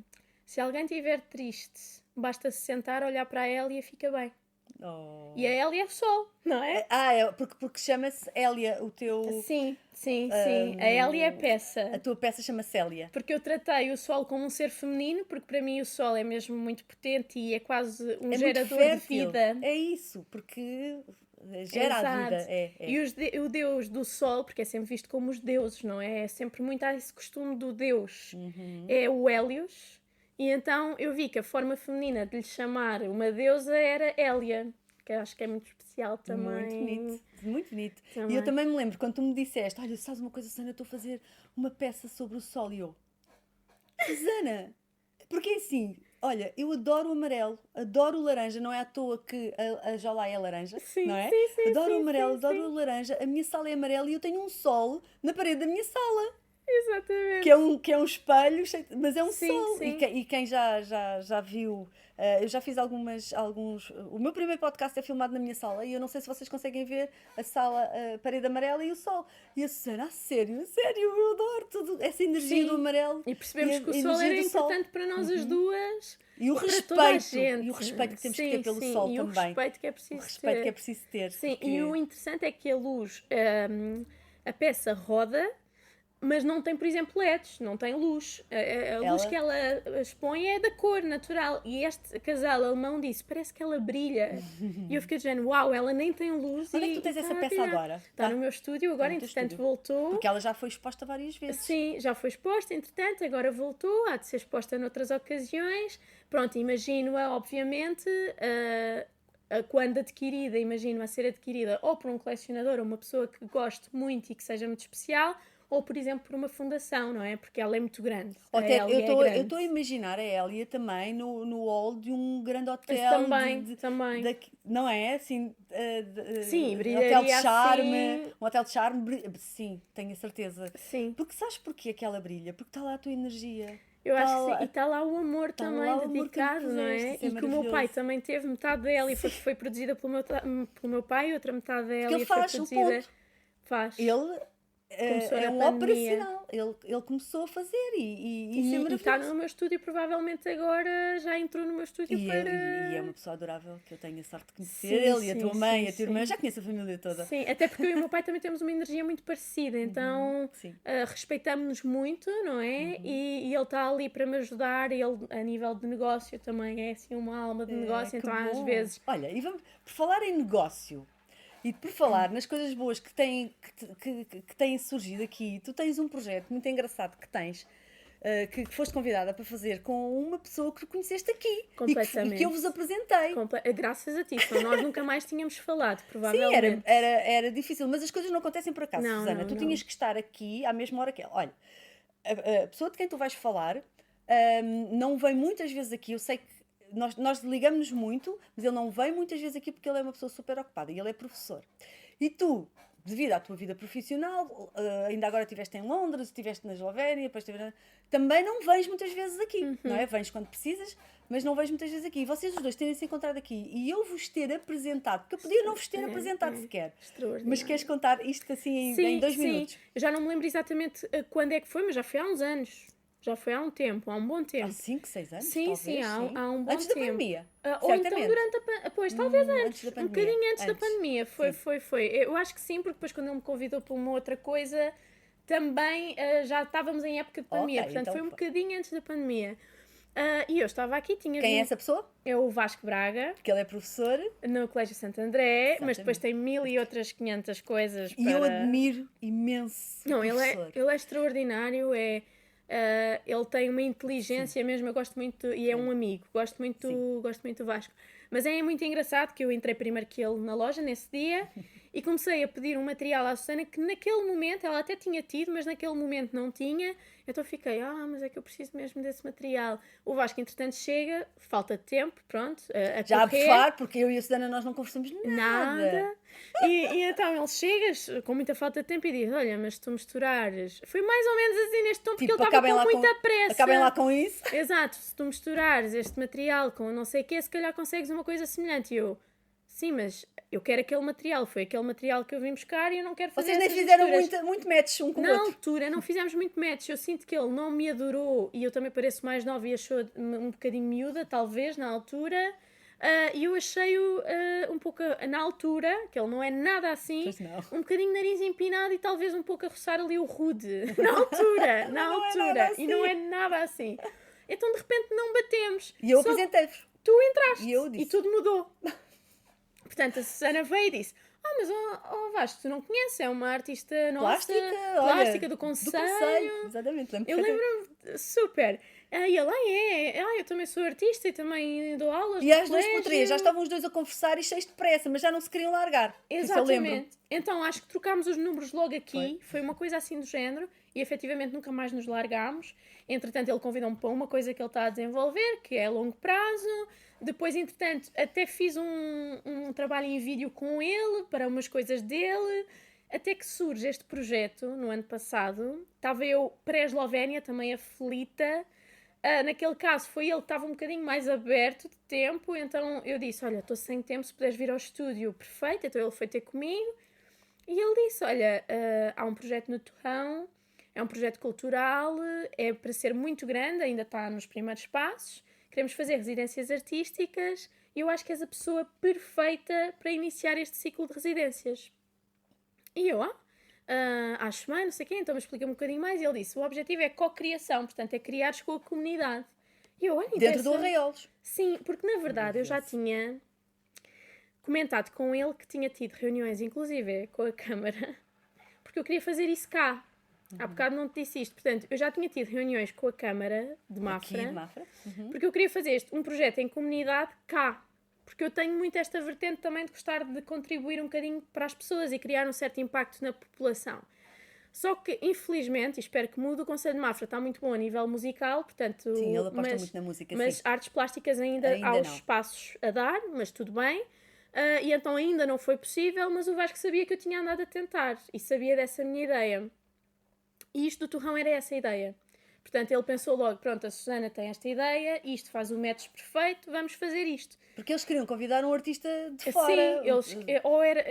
se alguém estiver triste, basta se sentar, olhar para a Hélia e fica bem. Oh. E a Hélia é o sol, não é? É porque chama-se Hélia, o teu. Sim, sim, sim. A Hélia é a peça. A tua peça chama-se Hélia. Porque eu tratei o sol como um ser feminino, porque para mim o sol é mesmo muito potente e é quase um É muito gerador fértil. de vida. É isso, porque gera a vida. Exato. É. E o deus do sol, porque é sempre visto como os deuses, não é? É sempre muito há esse costume do deus. É o Hélios. E então eu vi que a forma feminina de lhe chamar uma deusa era Hélia, que eu acho que é muito especial também. Muito bonito, muito bonito. Também. E eu também me lembro quando tu me disseste: olha, sabes uma coisa, Susana, eu estou a fazer uma peça sobre o sol. E eu, Susana, porque assim, olha, eu adoro o amarelo, adoro o laranja, não é à toa que a Jolá é laranja, Sim, não é? sim, sim, Adoro sim, o amarelo, sim, adoro sim. o laranja, a minha sala é amarela e eu tenho um sol na parede da minha sala. Exatamente. Que é um espelho, mas é um Sim, sol. sim. E quem já viu, eu já fiz alguns. O meu primeiro podcast é filmado na minha sala e eu não sei se vocês conseguem ver a sala, a parede amarela e o sol. E a Susana, sério, eu adoro tudo, essa energia Sim. do amarelo. E percebemos a que o sol energia era do sol. importante para nós as duas. E o para toda a respeito, gente. e o respeito que temos que Sim, ter pelo sim, sol e também. o respeito que é O preciso respeito ter. que é preciso ter. Sim, porque- e o interessante é que a luz, a peça roda, mas não tem, por exemplo, LEDs, não tem luz. A luz que ela expõe é da cor natural. E este casal alemão disse, parece que ela brilha. E eu fiquei dizendo, uau, ela nem tem luz. Onde é que tu tens essa peça agora? Está no meu estúdio, agora no teu entretanto estúdio. voltou. Porque ela já foi exposta várias vezes. Sim, já foi exposta, entretanto, agora voltou, há de ser exposta noutras ocasiões. Pronto, imagino-a, obviamente, quando adquirida, imagino-a ser adquirida ou por um colecionador, ou uma pessoa que goste muito e que seja muito especial, ou, por exemplo, por uma fundação, não é? Porque ela é muito grande. Até, A Hélia é eu grande. estou a imaginar a Hélia também no hall de um grande hotel. Também. Não é? Assim, Sim, hotel de brilharia charme. assim. Um hotel de charme. Sim, tenho a certeza. Sim. Porque sabes porquê que ela brilha? Porque está lá a tua energia. Eu Tá acho que lá- sim. E está lá o amor tá também lá o amor que lhe dedicado, não é? puseste, isso é E que o meu pai maravilhoso. também teve metade da Hélia, foi produzida pelo meu pai, outra metade da Porque Hélia ele foi faz o produzida. ponto. Faz. Ele Começou é na um pandemia. operacional. Ele começou a fazer e isso é E está maravilhoso. no meu estúdio, provavelmente agora já entrou no meu estúdio E para. é uma pessoa adorável que eu tenho a sorte de conhecer. Sim, Ele e a sim, tua mãe, sim, a tua irmã. sim. Já conheço a família toda. Sim, até porque eu e o meu pai também temos uma energia muito parecida, então Sim. respeitamos-nos muito, não é? E ele está ali para me ajudar, ele a nível de negócio também é assim uma alma de negócio, Que então às bom. vezes. Olha, e vamos, por falar em negócio e por falar nas coisas boas que têm surgido aqui, tu tens um projeto muito engraçado que tens. Que foste convidada para fazer com uma pessoa que conheceste aqui e Completamente. que eu vos apresentei. Graças a ti, senão nós nunca mais tínhamos falado, Sim, provavelmente. era difícil, mas as coisas não acontecem por acaso, Não, Susana. não, Tu não. tinhas que estar aqui à mesma hora que ela. Olha, a pessoa de quem tu vais falar não vem muitas vezes aqui. Eu sei que nós ligamos-nos muito, mas ele não vem muitas vezes aqui porque ele é uma pessoa super ocupada e ele é professor. E tu devido à tua vida profissional, ainda agora estiveste em Londres, estiveste na Eslovénia, depois também não vens muitas vezes aqui, não é? Vens quando precisas, mas não vens muitas vezes aqui. E vocês os dois terem se encontrado aqui e eu vos ter apresentado, porque eu podia não vos ter apresentado sequer. Extraordinário. Mas queres contar isto assim em 2 minutos? Eu já não me lembro exatamente quando é que foi, mas já foi há uns anos. Já foi há um tempo, há um bom tempo. Há 5, 6 anos, Sim, talvez, sim, há um bom antes tempo. da pandemia, Ou então certamente. durante a pandemia. Pois, talvez antes. da Um bocadinho antes da Antes. pandemia. Foi. Eu acho que sim, porque depois quando ele me convidou para uma outra coisa, também já estávamos em época de pandemia. Ok, Portanto, então foi um foi. bocadinho antes da pandemia. E eu estava aqui, tinha Quem é vindo- essa pessoa? É o Vasco Braga, Porque ele é professor no Colégio Santo André, mas depois Exatamente. tem 1000 e outras 500 coisas e eu para... admiro imenso o Não, professor. ele é extraordinário, ele tem uma inteligência mesmo, eu gosto muito, e é um amigo, gosto muito do Vasco. Mas é muito engraçado que eu entrei primeiro que ele na loja nesse dia e comecei a pedir um material à Susana que naquele momento ela até tinha tido, mas naquele momento não tinha. Então fiquei, mas é que eu preciso mesmo desse material. O Vasco, entretanto, chega, falta de tempo, pronto, a Já a correr. bufar, porque eu e a Susana nós não conversamos nada. E então ele chega com muita falta de tempo e diz: Olha, mas se tu misturares. Foi mais ou menos assim neste tom, porque Tipo, ele estava acabem com lá muita com, pressa. acabem lá com isso. Exato, se tu misturares este material com não sei o quê, se calhar consegues uma coisa semelhante. E eu, sim, mas eu quero aquele material, foi aquele material que eu vim buscar e eu não quero fazer Vocês nem essas fizeram misturas. muito match um com o Na outro. altura não fizemos muito match, eu sinto que ele não me adorou e eu também pareço mais nova e achou um bocadinho miúda, talvez, na altura. E eu achei-o um pouco, na altura, que ele não é nada assim, Pois não. um bocadinho nariz empinado e talvez um pouco a roçar ali o rude. Na altura, Não é nada assim. E não é nada assim. Então de repente não batemos. E eu Só apresentei-vos. tu entraste E eu disse. e tudo mudou. Portanto, a Susana veio e disse: mas Vasco, tu não conheces, é uma artista nossa, plástica do Conselho. Exatamente, lembro Eu lembro-me super. E ele, eu também sou artista e também dou aulas E no às 2 por colégio. 3 já estavam os dois a conversar e cheios de pressa, mas já não se queriam largar. Isso eu lembro. Exatamente. Então acho que trocámos os números logo aqui. Foi uma coisa assim do género. E efetivamente nunca mais nos largámos. Entretanto, ele convidou-me para uma coisa que ele está a desenvolver, que é a longo prazo. Depois, entretanto, até fiz um trabalho em vídeo com ele, para umas coisas dele. Até que surge este projeto, no ano passado. Estava eu pré-Eslovénia, também aflita. Naquele caso, foi ele que estava um bocadinho mais aberto de tempo. Então, eu disse, olha, estou sem tempo, se puderes vir ao estúdio, perfeito. Então, ele foi ter comigo. E ele disse, olha, há um projeto no Torrão. É um projeto cultural, é para ser muito grande, ainda está nos primeiros passos. Queremos fazer residências artísticas e eu acho que és a pessoa perfeita para iniciar este ciclo de residências. E eu, acho bem, não sei o quê, então me explica um bocadinho mais. E ele disse, o objetivo é co-criação, portanto é criares com a comunidade. E eu, Dentro do Arraiolos. Sim, porque na verdade eu já tinha comentado com ele que tinha tido reuniões, inclusive com a Câmara, porque eu queria fazer isso cá. Há bocado não te disse isto. Portanto, eu já tinha tido reuniões com a Câmara de Mafra, Aqui de Mafra. porque eu queria fazer um projeto em comunidade cá. Porque eu tenho muito esta vertente também de gostar de contribuir um bocadinho para as pessoas e criar um certo impacto na população. Só que, infelizmente, e espero que mude, o Conselho de Mafra está muito bom a nível musical, portanto... Sim, ele aposta muito na música, mas sim. artes plásticas ainda há os não. espaços a dar, mas tudo bem. E então ainda não foi possível, mas o Vasco sabia que eu tinha andado a tentar e sabia dessa minha ideia. E isto do Torrão era essa ideia. Portanto, ele pensou logo, pronto, a Susana tem esta ideia, isto faz o match perfeito, vamos fazer isto. Porque eles queriam convidar um artista de fora. Sim, ou era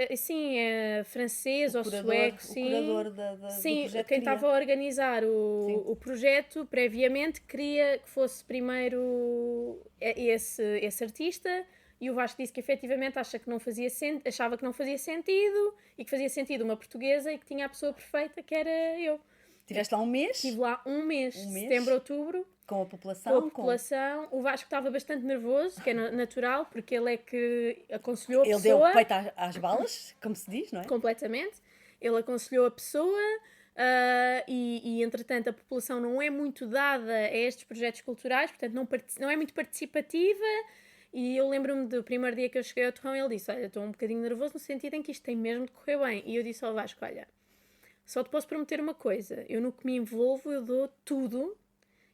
francês ou sueco, sim. O curador do sim, projeto quem queria. estava a organizar o projeto, previamente, queria que fosse primeiro esse artista. E o Vasco disse que efetivamente achava que não fazia sentido e que fazia sentido uma portuguesa e que tinha a pessoa perfeita, que era eu. Estiveste lá um mês? Estive lá um mês, setembro, outubro, com a população. com a população. O Vasco estava bastante nervoso, que é natural, porque ele é que aconselhou a Ele pessoa. deu peito às balas, como se diz, não é? Completamente. Ele aconselhou a pessoa e entretanto, a população não é muito dada a estes projetos culturais, portanto, não é muito participativa. E eu lembro-me do primeiro dia que eu cheguei ao Torrão, ele disse, olha, estou um bocadinho nervoso no sentido em que isto tem mesmo de correr bem. E eu disse ao Vasco, olha, só te posso prometer uma coisa, eu no que me envolvo, eu dou tudo,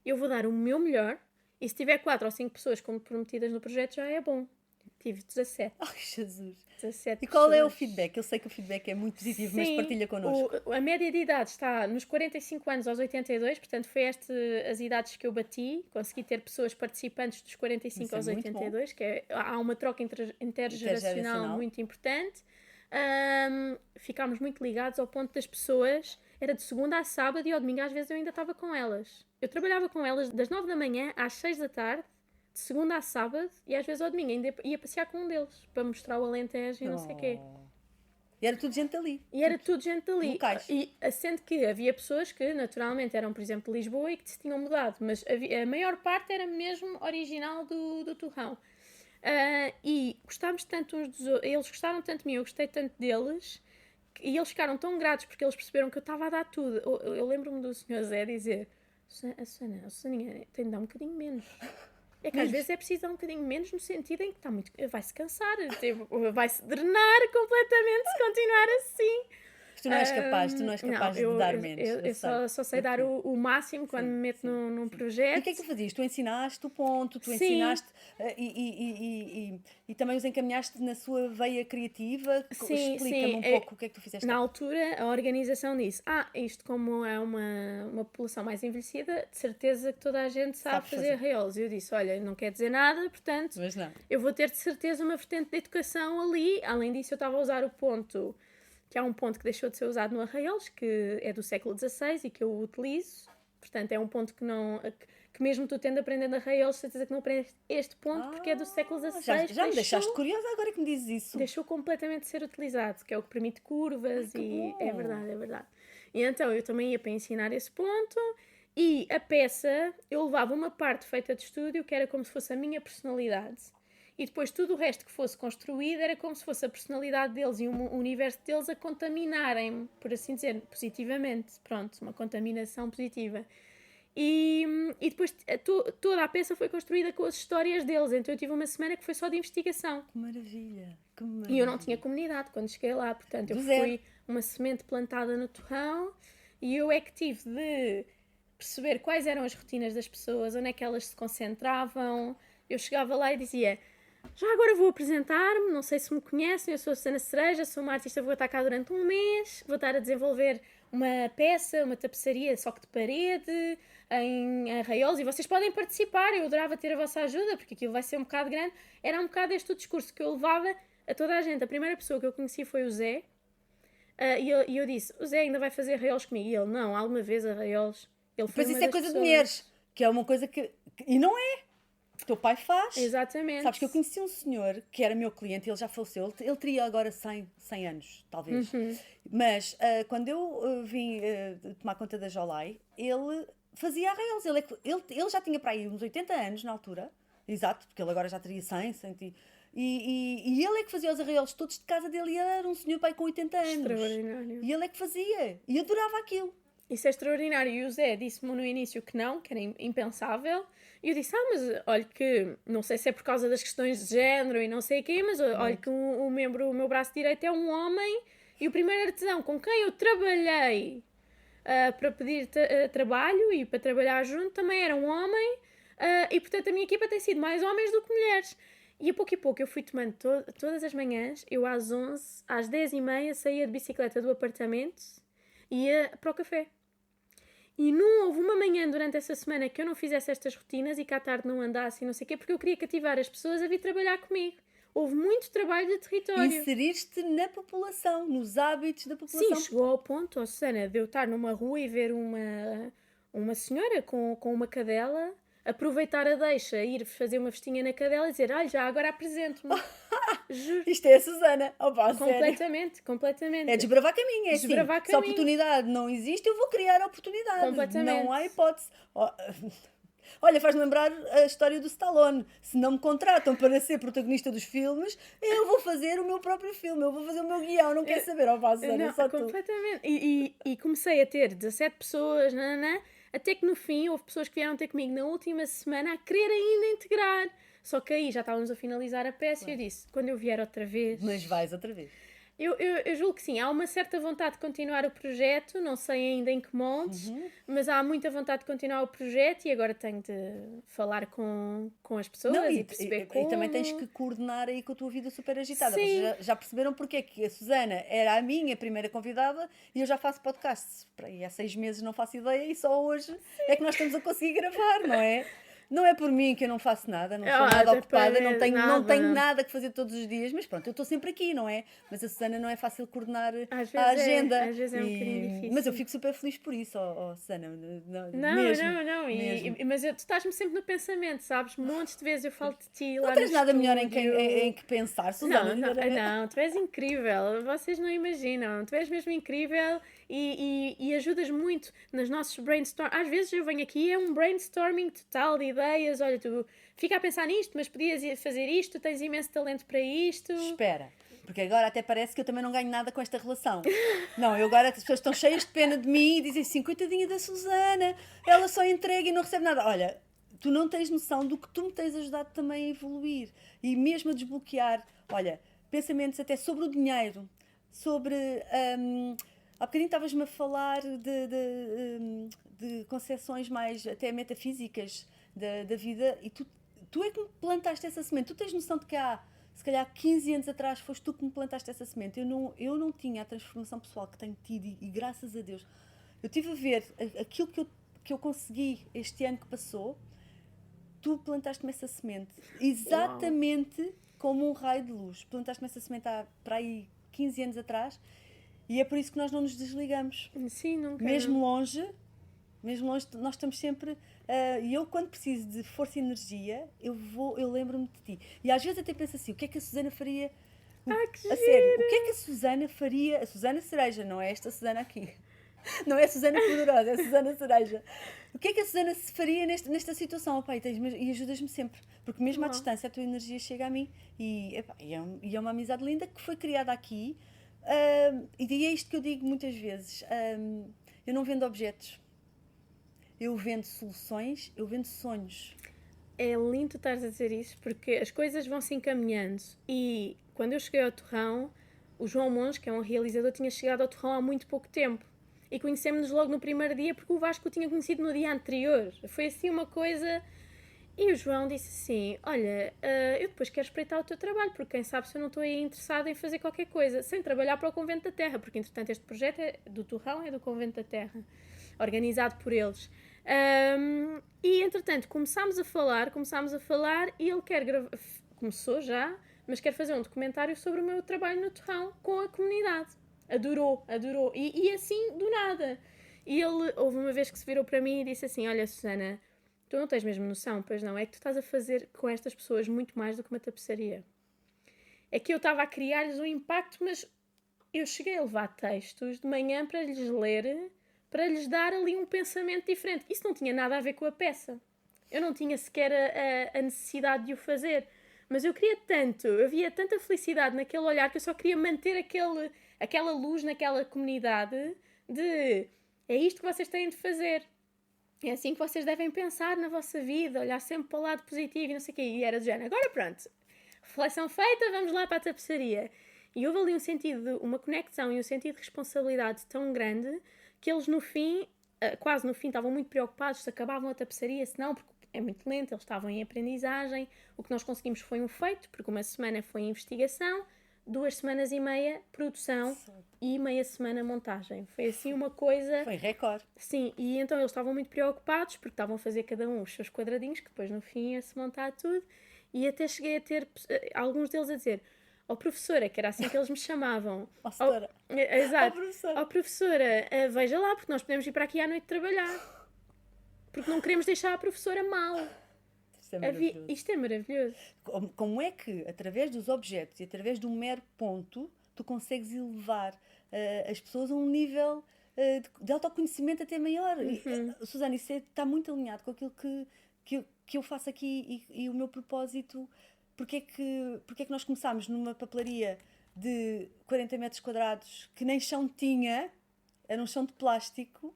eu vou dar o meu melhor, e se tiver 4 ou 5 pessoas comprometidas no projeto, já é bom. tive 17. Ai, Jesus. 17 E qual é o pessoas. feedback? Eu sei que o feedback é muito positivo, mas Sim, partilha connosco. a média de idade está nos 45 anos aos 82, portanto foi as idades que eu bati. Consegui ter pessoas participantes dos 45 Isso é aos muito bom. 82, há uma troca intergeracional Intergeracional. muito importante. Ficámos muito ligados ao ponto das pessoas, era de segunda a sábado e ao domingo às vezes eu ainda estava com elas. Eu trabalhava com elas das 9 da manhã às 6 da tarde, de segunda a sábado, e às vezes ao domingo ainda ia passear com um deles, para mostrar o Alentejo e não sei o quê. E era tudo gente ali. E era tudo gente ali. Locais. E sendo que havia pessoas que naturalmente eram, por exemplo, de Lisboa e que se tinham mudado, mas a maior parte era mesmo original do Torrão. E gostámos tanto uns dos outros, eles gostaram tanto de mim, eu gostei tanto deles, e eles ficaram tão gratos porque eles perceberam que eu estava a dar tudo. Eu lembro-me do Sr. Zé dizer: a Susana tem de dar um bocadinho menos. É que às vezes é preciso dar um bocadinho menos no sentido em que está muito, vai-se cansar, tipo, vai-se drenar completamente se continuar assim. Tu não és capaz, tu não és capaz Não, de dar menos. Eu só sei dar o máximo quando me meto num projeto. E o que é que tu fazias? Tu ensinaste o ponto, tu Sim. ensinaste e também os encaminhaste na sua veia criativa. Sim, Explica-me um pouco o que é que tu fizeste. Na altura, a organização disse: isto como é uma população mais envelhecida, de certeza que toda a gente sabe fazer arraiolos. E eu disse: olha, não quer dizer nada, portanto, Mas não. eu vou ter de certeza uma vertente de educação ali. Além disso, eu estava a usar o ponto, que há um ponto que deixou de ser usado no arraiolos, que é do século XVI e que eu utilizo. Portanto, é um ponto que mesmo tu tendo aprendendo arraiolos, certeza que não aprendes este ponto, porque é do século XVI. Já me deixaste curiosa agora que me dizes isso. Deixou completamente de ser utilizado, que é o que permite curvas. Bom. É verdade, é verdade. E então eu também ia para ensinar esse ponto, e a peça, eu levava uma parte feita de estúdio, que era como se fosse a minha personalidade, e depois tudo o resto que fosse construído era como se fosse a personalidade deles e o universo deles a contaminarem-me, por assim dizer, positivamente. Pronto, uma contaminação positiva. E depois toda a peça foi construída com as histórias deles. Então eu tive uma semana que foi só de investigação. Que maravilha, que maravilha. E eu não tinha comunidade quando cheguei lá. Portanto, eu fui uma semente plantada no torrão, e eu é que tive de perceber quais eram as rotinas das pessoas, onde é que elas se concentravam. Eu chegava lá e dizia: já agora vou apresentar-me, não sei se me conhecem, eu sou a Susana Cereja, sou uma artista, vou estar cá durante um mês, vou estar a desenvolver uma peça, uma tapeçaria só que de parede, em arraiolos, e vocês podem participar, eu adorava ter a vossa ajuda, porque aquilo vai ser um bocado grande. Era um bocado este o discurso que eu levava a toda a gente. A primeira pessoa que eu conheci foi o Zé, e eu disse: o Zé ainda vai fazer arraiolos comigo? E ele: não, alguma vez arraiolos. Ele foi Pois uma isso é das coisa de pessoas. mulheres, que é uma coisa que... E não é. O teu pai faz. Exatamente. Sabes que eu conheci um senhor que era meu cliente, ele já faleceu, ele teria agora 100 anos, talvez. Mas quando eu vim tomar conta da Jolai, ele fazia arraiolos. Ele já tinha para aí uns 80 anos na altura, exato, porque ele agora já teria 100 e ele é que fazia os arraiolos todos de casa dele, e ele era um senhor pai com 80 anos. Extraordinário. E ele é que fazia, e adorava aquilo. Isso é extraordinário. E o Zé disse-me no início que não, que era impensável. E eu disse: mas olha que, não sei se é por causa das questões de género e não sei o quê, mas olha que o meu braço direito é um homem, e o primeiro artesão com quem eu trabalhei para pedir trabalho e para trabalhar junto também era um homem, e portanto a minha equipa tem sido mais homens do que mulheres. E a pouco eu fui tomando todas as manhãs, eu às 11, às 10h30 saía de bicicleta do apartamento e ia para o café. E não houve uma manhã durante essa semana que eu não fizesse estas rotinas e que à tarde não andasse e não sei o quê, porque eu queria cativar as pessoas a vir trabalhar comigo. Houve muito trabalho de território. Inserir-te na população, nos hábitos da população. Sim, chegou ao ponto, Susana, de eu estar numa rua e ver uma senhora com uma cadela, aproveitar a deixa, ir fazer uma festinha na cadela e dizer: já agora apresento-me. Juro. Isto é a Susana. Opa, Completamente, completamente. É desbravar caminho, é Desbravar assim. Se a caminho. oportunidade não existe, eu vou criar a oportunidade. Completamente. Não há hipótese. Olha, faz-me lembrar a história do Stallone. Se não me contratam para ser protagonista dos filmes, eu vou fazer o meu próprio filme, eu vou fazer o meu guião, não quero saber, Susana, só tu. Completamente. E comecei a ter 17 pessoas, até que no fim houve pessoas que vieram ter comigo na última semana a querer ainda integrar. Só que aí já estávamos a finalizar a peça, e eu disse: quando eu vier outra vez... Mas vais outra vez. Eu julgo que sim, há uma certa vontade de continuar o projeto, não sei ainda em que moldes, mas há muita vontade de continuar o projeto e agora tenho de falar com as Não, pessoas e perceber e também tens como. que coordenar aí com a tua vida super agitada. Vocês Sim, já perceberam porque é que a Susana era a minha primeira convidada e eu já faço podcasts. Para aí há 6 meses não faço ideia e só hoje é que nós estamos a conseguir gravar, não é? Não é por mim que eu não faço nada, não sou nada até ocupada, parece não tenho nada. nada que fazer todos os dias, mas pronto, eu estou sempre aqui, não é? Mas a Susana não é fácil coordenar a agenda. Às vezes é um bocadinho Mas eu difícil. fico super feliz por isso, Susana, Não, mesmo, não, não. mesmo. Mas tu estás-me sempre no pensamento, sabes? Montes de vezes eu falo de ti Não lá no tens nada melhor em estúdio. que pensar, Susana, Não, não, sinceramente. não, tu és incrível, vocês não imaginam, tu és mesmo incrível e ajudas muito nos nossos brainstorm. Às vezes eu venho aqui e é um brainstorming total de ideias, olha, tu fica a pensar nisto, mas podias fazer isto, tu tens imenso talento para isto. Espera, porque agora até parece que eu também não ganho nada com esta relação. Não, eu agora as pessoas estão cheias de pena de mim e dizem assim, coitadinha da Susana, ela só entrega e não recebe nada. Olha, tu não tens noção do que tu me tens ajudado também a evoluir e mesmo a desbloquear, olha, pensamentos até sobre o dinheiro, sobre... há bocadinho estavas-me a falar de concepções mais até metafísicas da vida e tu é que me plantaste essa semente. Tu tens noção de que há, se calhar 15 anos atrás, foste tu que me plantaste essa semente. Eu não tinha a transformação pessoal que tenho tido e graças a Deus. Eu estive a ver aquilo que eu consegui este ano que passou. Tu plantaste-me essa semente. Uau. Exatamente como um raio de luz. Plantaste-me essa semente há para aí 15 anos atrás e é por isso que nós não nos desligamos. Sim, nunca. Mesmo longe, nós estamos sempre. E eu, quando preciso de força e energia, eu lembro-me de ti. E às vezes até penso assim: o que é que a Susana faria? Que A sério, o que é que a giro! Susana faria? A Susana Cereja, não é esta Susana aqui. Não é a Susana Poderosa, é a Susana Cereja. O que é que a Susana se faria nesta situação? Opa, e ajudas-me sempre. Porque mesmo à Uau. distância a tua energia chega a mim. E é uma amizade linda que foi criada aqui. E é isto que eu digo muitas vezes. Eu não vendo objetos. Eu vendo soluções, eu vendo sonhos. É lindo tu estares a dizer isso porque as coisas vão se encaminhando e quando eu cheguei ao Torrão, o João Monge, que é um realizador, tinha chegado ao Torrão há muito pouco tempo e conhecemos-nos logo no primeiro dia porque o Vasco o tinha conhecido no dia anterior. Foi assim uma coisa. E o João disse assim: olha, eu depois quero espreitar o teu trabalho, porque quem sabe se eu não estou aí interessado em fazer qualquer coisa, sem trabalhar para o Convento da Terra, porque entretanto este projeto do Torrão é do Convento da Terra, organizado por eles. E entretanto começámos a falar e ele quer gravar, começou já, mas quer fazer um documentário sobre o meu trabalho no Torrão com a comunidade. Adorou. E assim, do nada. E ele, houve uma vez que se virou para mim e disse assim: olha, Susana, tu não tens mesmo noção, pois não, é que tu estás a fazer com estas pessoas muito mais do que uma tapeçaria. É que eu estava a criar-lhes um impacto, mas eu cheguei a levar textos de manhã para lhes ler, para lhes dar ali um pensamento diferente. Isso não tinha nada a ver com a peça. Eu não tinha sequer a necessidade de o fazer. Mas eu queria tanto, eu via tanta felicidade naquele olhar que eu só queria manter aquela luz naquela comunidade de é isto que vocês têm de fazer. É assim que vocês devem pensar na vossa vida, olhar sempre para o lado positivo e não sei o quê. E era do género, agora pronto, reflexão feita, vamos lá para a tapeçaria. E houve ali um sentido, uma conexão e um sentido de responsabilidade tão grande que eles no fim, quase no fim, estavam muito preocupados se acabavam a tapeçaria, se não, porque é muito lento, eles estavam em aprendizagem. O que nós conseguimos foi um feito, porque uma semana foi investigação, 2 semanas e meia produção e meia semana montagem. Foi assim uma coisa. Foi recorde. Sim, e então eles estavam muito preocupados porque estavam a fazer cada um os seus quadradinhos, que depois no fim ia-se montar tudo. E até cheguei a ter alguns deles a dizer: ó professora, que era assim que eles me chamavam. Ó, setora. Ó, Exato. professora. Ó professora, veja lá, porque nós podemos ir para aqui à noite trabalhar. Porque não queremos deixar a professora mal. Isto é maravilhoso. Isto é maravilhoso. Como é que, através dos objetos e através de um mero ponto, tu consegues elevar as pessoas a um nível de autoconhecimento até maior? Susana, isso está muito alinhado com aquilo que eu faço aqui e o meu propósito. Porque é que nós começámos numa papelaria de 40 metros quadrados que nem chão tinha, era um chão de plástico,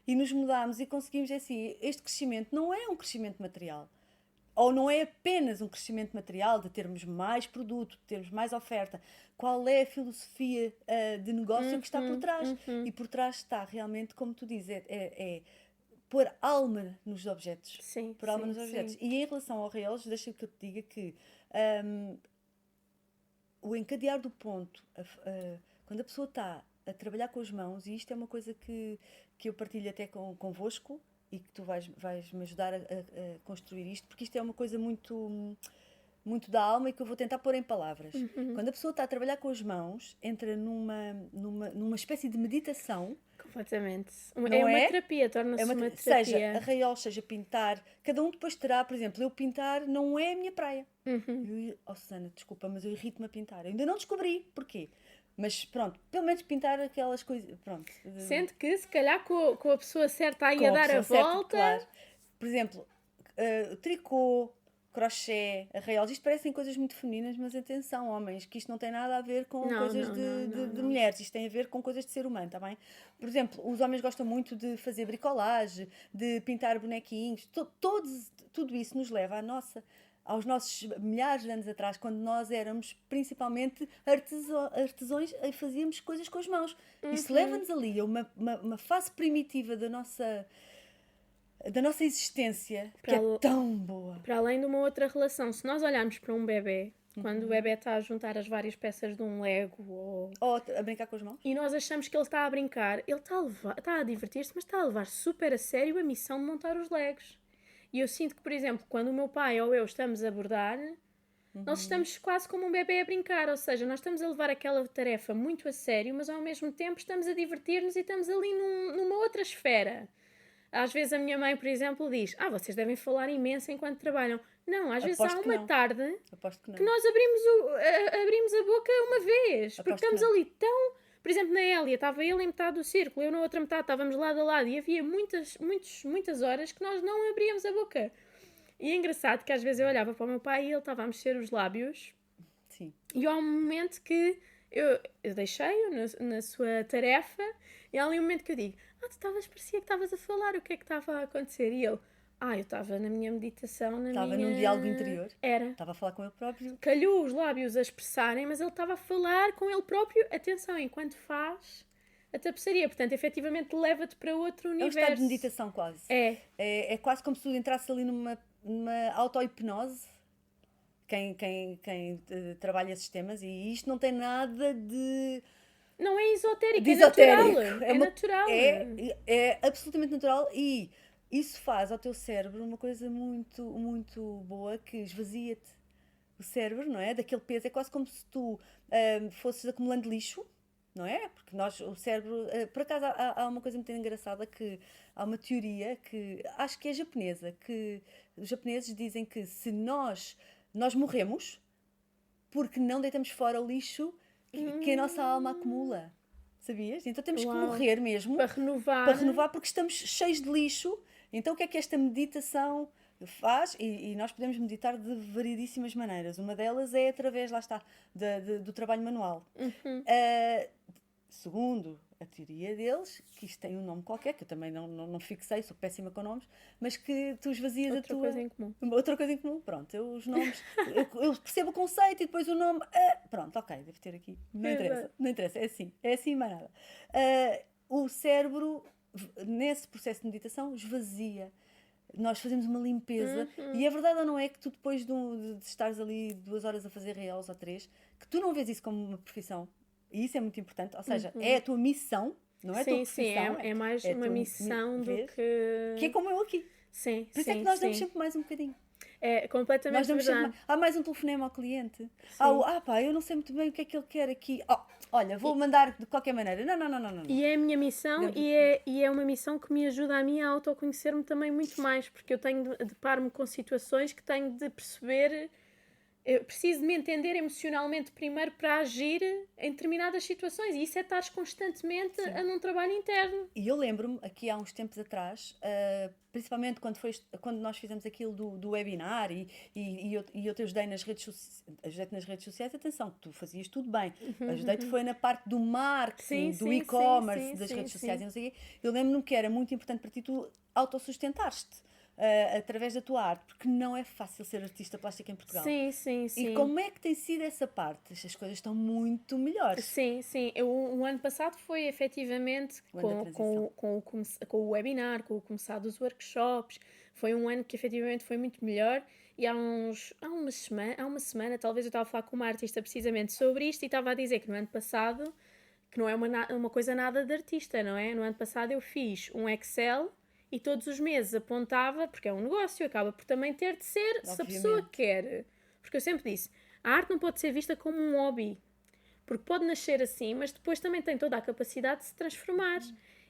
e nos mudámos e conseguimos, assim, este crescimento não é um crescimento material. ou não é apenas um crescimento material de termos mais produto, de termos mais oferta. Qual é a filosofia de negócio que está por trás? E por trás está realmente, como tu dizes, é pôr alma nos objetos. Sim, Pôr alma sim, nos objetos. sim. E em relação ao Reels, deixa-me que eu te diga que o encadear do ponto, quando a pessoa está a trabalhar com as mãos, e isto é uma coisa que eu partilho até convosco, e que tu vais me ajudar a construir isto, porque isto é uma coisa muito da alma e que eu vou tentar pôr em palavras. Quando a pessoa está a trabalhar com as mãos, entra numa espécie de meditação. Completamente. Não É uma é? terapia, torna-se uma Seja terapia. arraiol, seja pintar, cada um depois terá, por exemplo, eu pintar não é a minha praia. Oh, Susana, desculpa, mas eu irrito-me a pintar. Eu ainda não descobri porquê. Mas pronto, pelo menos pintar aquelas coisas. Pronto. Sente que se calhar com a pessoa certa aí Com a a dar a pessoa certa, volta. claro. Por exemplo, tricô, crochê, arraiolos, isto parecem coisas muito femininas, mas atenção, homens, que isto não tem nada a ver com Não, coisas não, de, não, de- não, de não. mulheres, isto tem a ver com coisas de ser humano, está bem? Por exemplo, os homens gostam muito de fazer bricolagem, de pintar bonequinhos, tudo isso nos leva aos nossos milhares de anos atrás, quando nós éramos principalmente artesãos e fazíamos coisas com as mãos. Isso leva-nos ali a uma fase primitiva da nossa existência, que Para é al- tão boa. Para além de uma outra relação, se nós olharmos para um bebê, quando o bebê está a juntar as várias peças de um Lego Ou a brincar com as mãos. e nós achamos que ele está a brincar, ele está a divertir-se, mas está a levar super a sério a missão de montar os Legos. E eu sinto que, por exemplo, quando o meu pai ou eu estamos a bordar, nós estamos quase como um bebê a brincar, ou seja, nós estamos a levar aquela tarefa muito a sério, mas ao mesmo tempo estamos a divertir-nos e estamos ali numa outra esfera. Às vezes a minha mãe, por exemplo, diz: vocês devem falar imenso enquanto trabalham. Não, às vezes há Aposto que uma não. tarde Aposto que não. que nós abrimos a boca uma vez, porque Aposto que estamos não. ali tão... Por exemplo, na Hélia, estava ele em metade do círculo, eu na outra metade, estávamos lado a lado e havia muitas horas que nós não abríamos a boca. E é engraçado que às vezes eu olhava para o meu pai e ele estava a mexer os lábios Sim. e há um momento que eu deixei-o na sua tarefa e há ali um momento que eu digo: parecia que estavas a falar, o que é que estava a acontecer? E ele: eu estava na minha meditação, Estava num diálogo interior. Era. Estava a falar com ele próprio. Calhou os lábios a expressarem, mas ele estava a falar com ele próprio, atenção, enquanto faz a tapeçaria. Portanto, efetivamente leva-te para outro É um universo. estado de meditação quase. É. É quase como se tu entrasses ali numa auto-hipnose. Quem trabalha esses temas, e isto não tem nada de Não é esotérico, de é esotérico. natural. É natural. É absolutamente natural, e isso faz ao teu cérebro uma coisa muito, muito boa, que esvazia-te. O cérebro, não é? Daquele peso. É quase como se tu fosses acumulando lixo, não é? Porque o cérebro... por acaso há uma coisa muito engraçada, que há uma teoria que acho que é japonesa, que os japoneses dizem que se nós morremos porque não deitamos fora o lixo que a nossa alma acumula. Sabias? Então temos que morrer mesmo para renovar, porque estamos cheios de lixo. Então o que é que esta meditação faz? E nós podemos meditar de variedíssimas maneiras. Uma delas é através, lá está, do trabalho manual. Segundo a teoria deles, que isto tem um nome qualquer, que eu também não fixei, sou péssima com nomes, mas que tu esvazias a tua... coisa em comum. Outra coisa em comum, pronto. Os nomes... eu percebo o conceito e depois o nome... pronto, ok, devo ter aqui. Não interessa, é assim, mais nada. O cérebro, nesse processo de meditação, esvazia. Nós fazemos uma limpeza. E é verdade ou não é que tu, depois de estares ali 2 horas a fazer reels ou 3, que tu não vês isso como uma profissão? E isso é muito importante. Ou seja, é a tua missão, não é a tua profissão. Sim, é mais uma missão do que... Que é como eu aqui. Sim, Por isso é que nós damos sempre mais um bocadinho. É completamente verdade. Há mais um telefonema ao cliente. Eu não sei muito bem o que é que ele quer aqui. Olha, vou mandar de qualquer maneira. Não. E é a minha missão, e é uma missão que me ajuda a mim a autoconhecer-me também muito mais, porque eu tenho de deparo-me com situações que tenho de perceber... Eu preciso de me entender emocionalmente primeiro para agir em determinadas situações, e isso é estar constantemente num trabalho interno. E eu lembro-me, aqui há uns tempos atrás, principalmente quando nós fizemos aquilo do webinar, e eu te ajudei nas redes sociais, atenção, que tu fazias tudo bem. Ajudei-te foi na parte do marketing, do e-commerce, das redes sociais e não sei o quê. Eu lembro-me que era muito importante para ti tu autossustentares-te. através da tua arte, porque não é fácil ser artista plástico em Portugal. Sim, sim, sim. E como é que tem sido essa parte? As coisas estão muito melhores. Sim, sim. O ano passado foi efetivamente O ano da transição. com o webinar, com o começar dos workshops. Foi um ano que efetivamente foi muito melhor. E há uma semana, talvez eu estava a falar com uma artista precisamente sobre isto e estava a dizer que no ano passado, que não é uma coisa nada de artista, não é? No ano passado eu fiz um Excel e todos os meses apontava, porque é um negócio, acaba por também ter de ser, se a pessoa Obviamente. quer. Porque eu sempre disse, a arte não pode ser vista como um hobby. Porque pode nascer assim, mas depois também tem toda a capacidade de se transformar.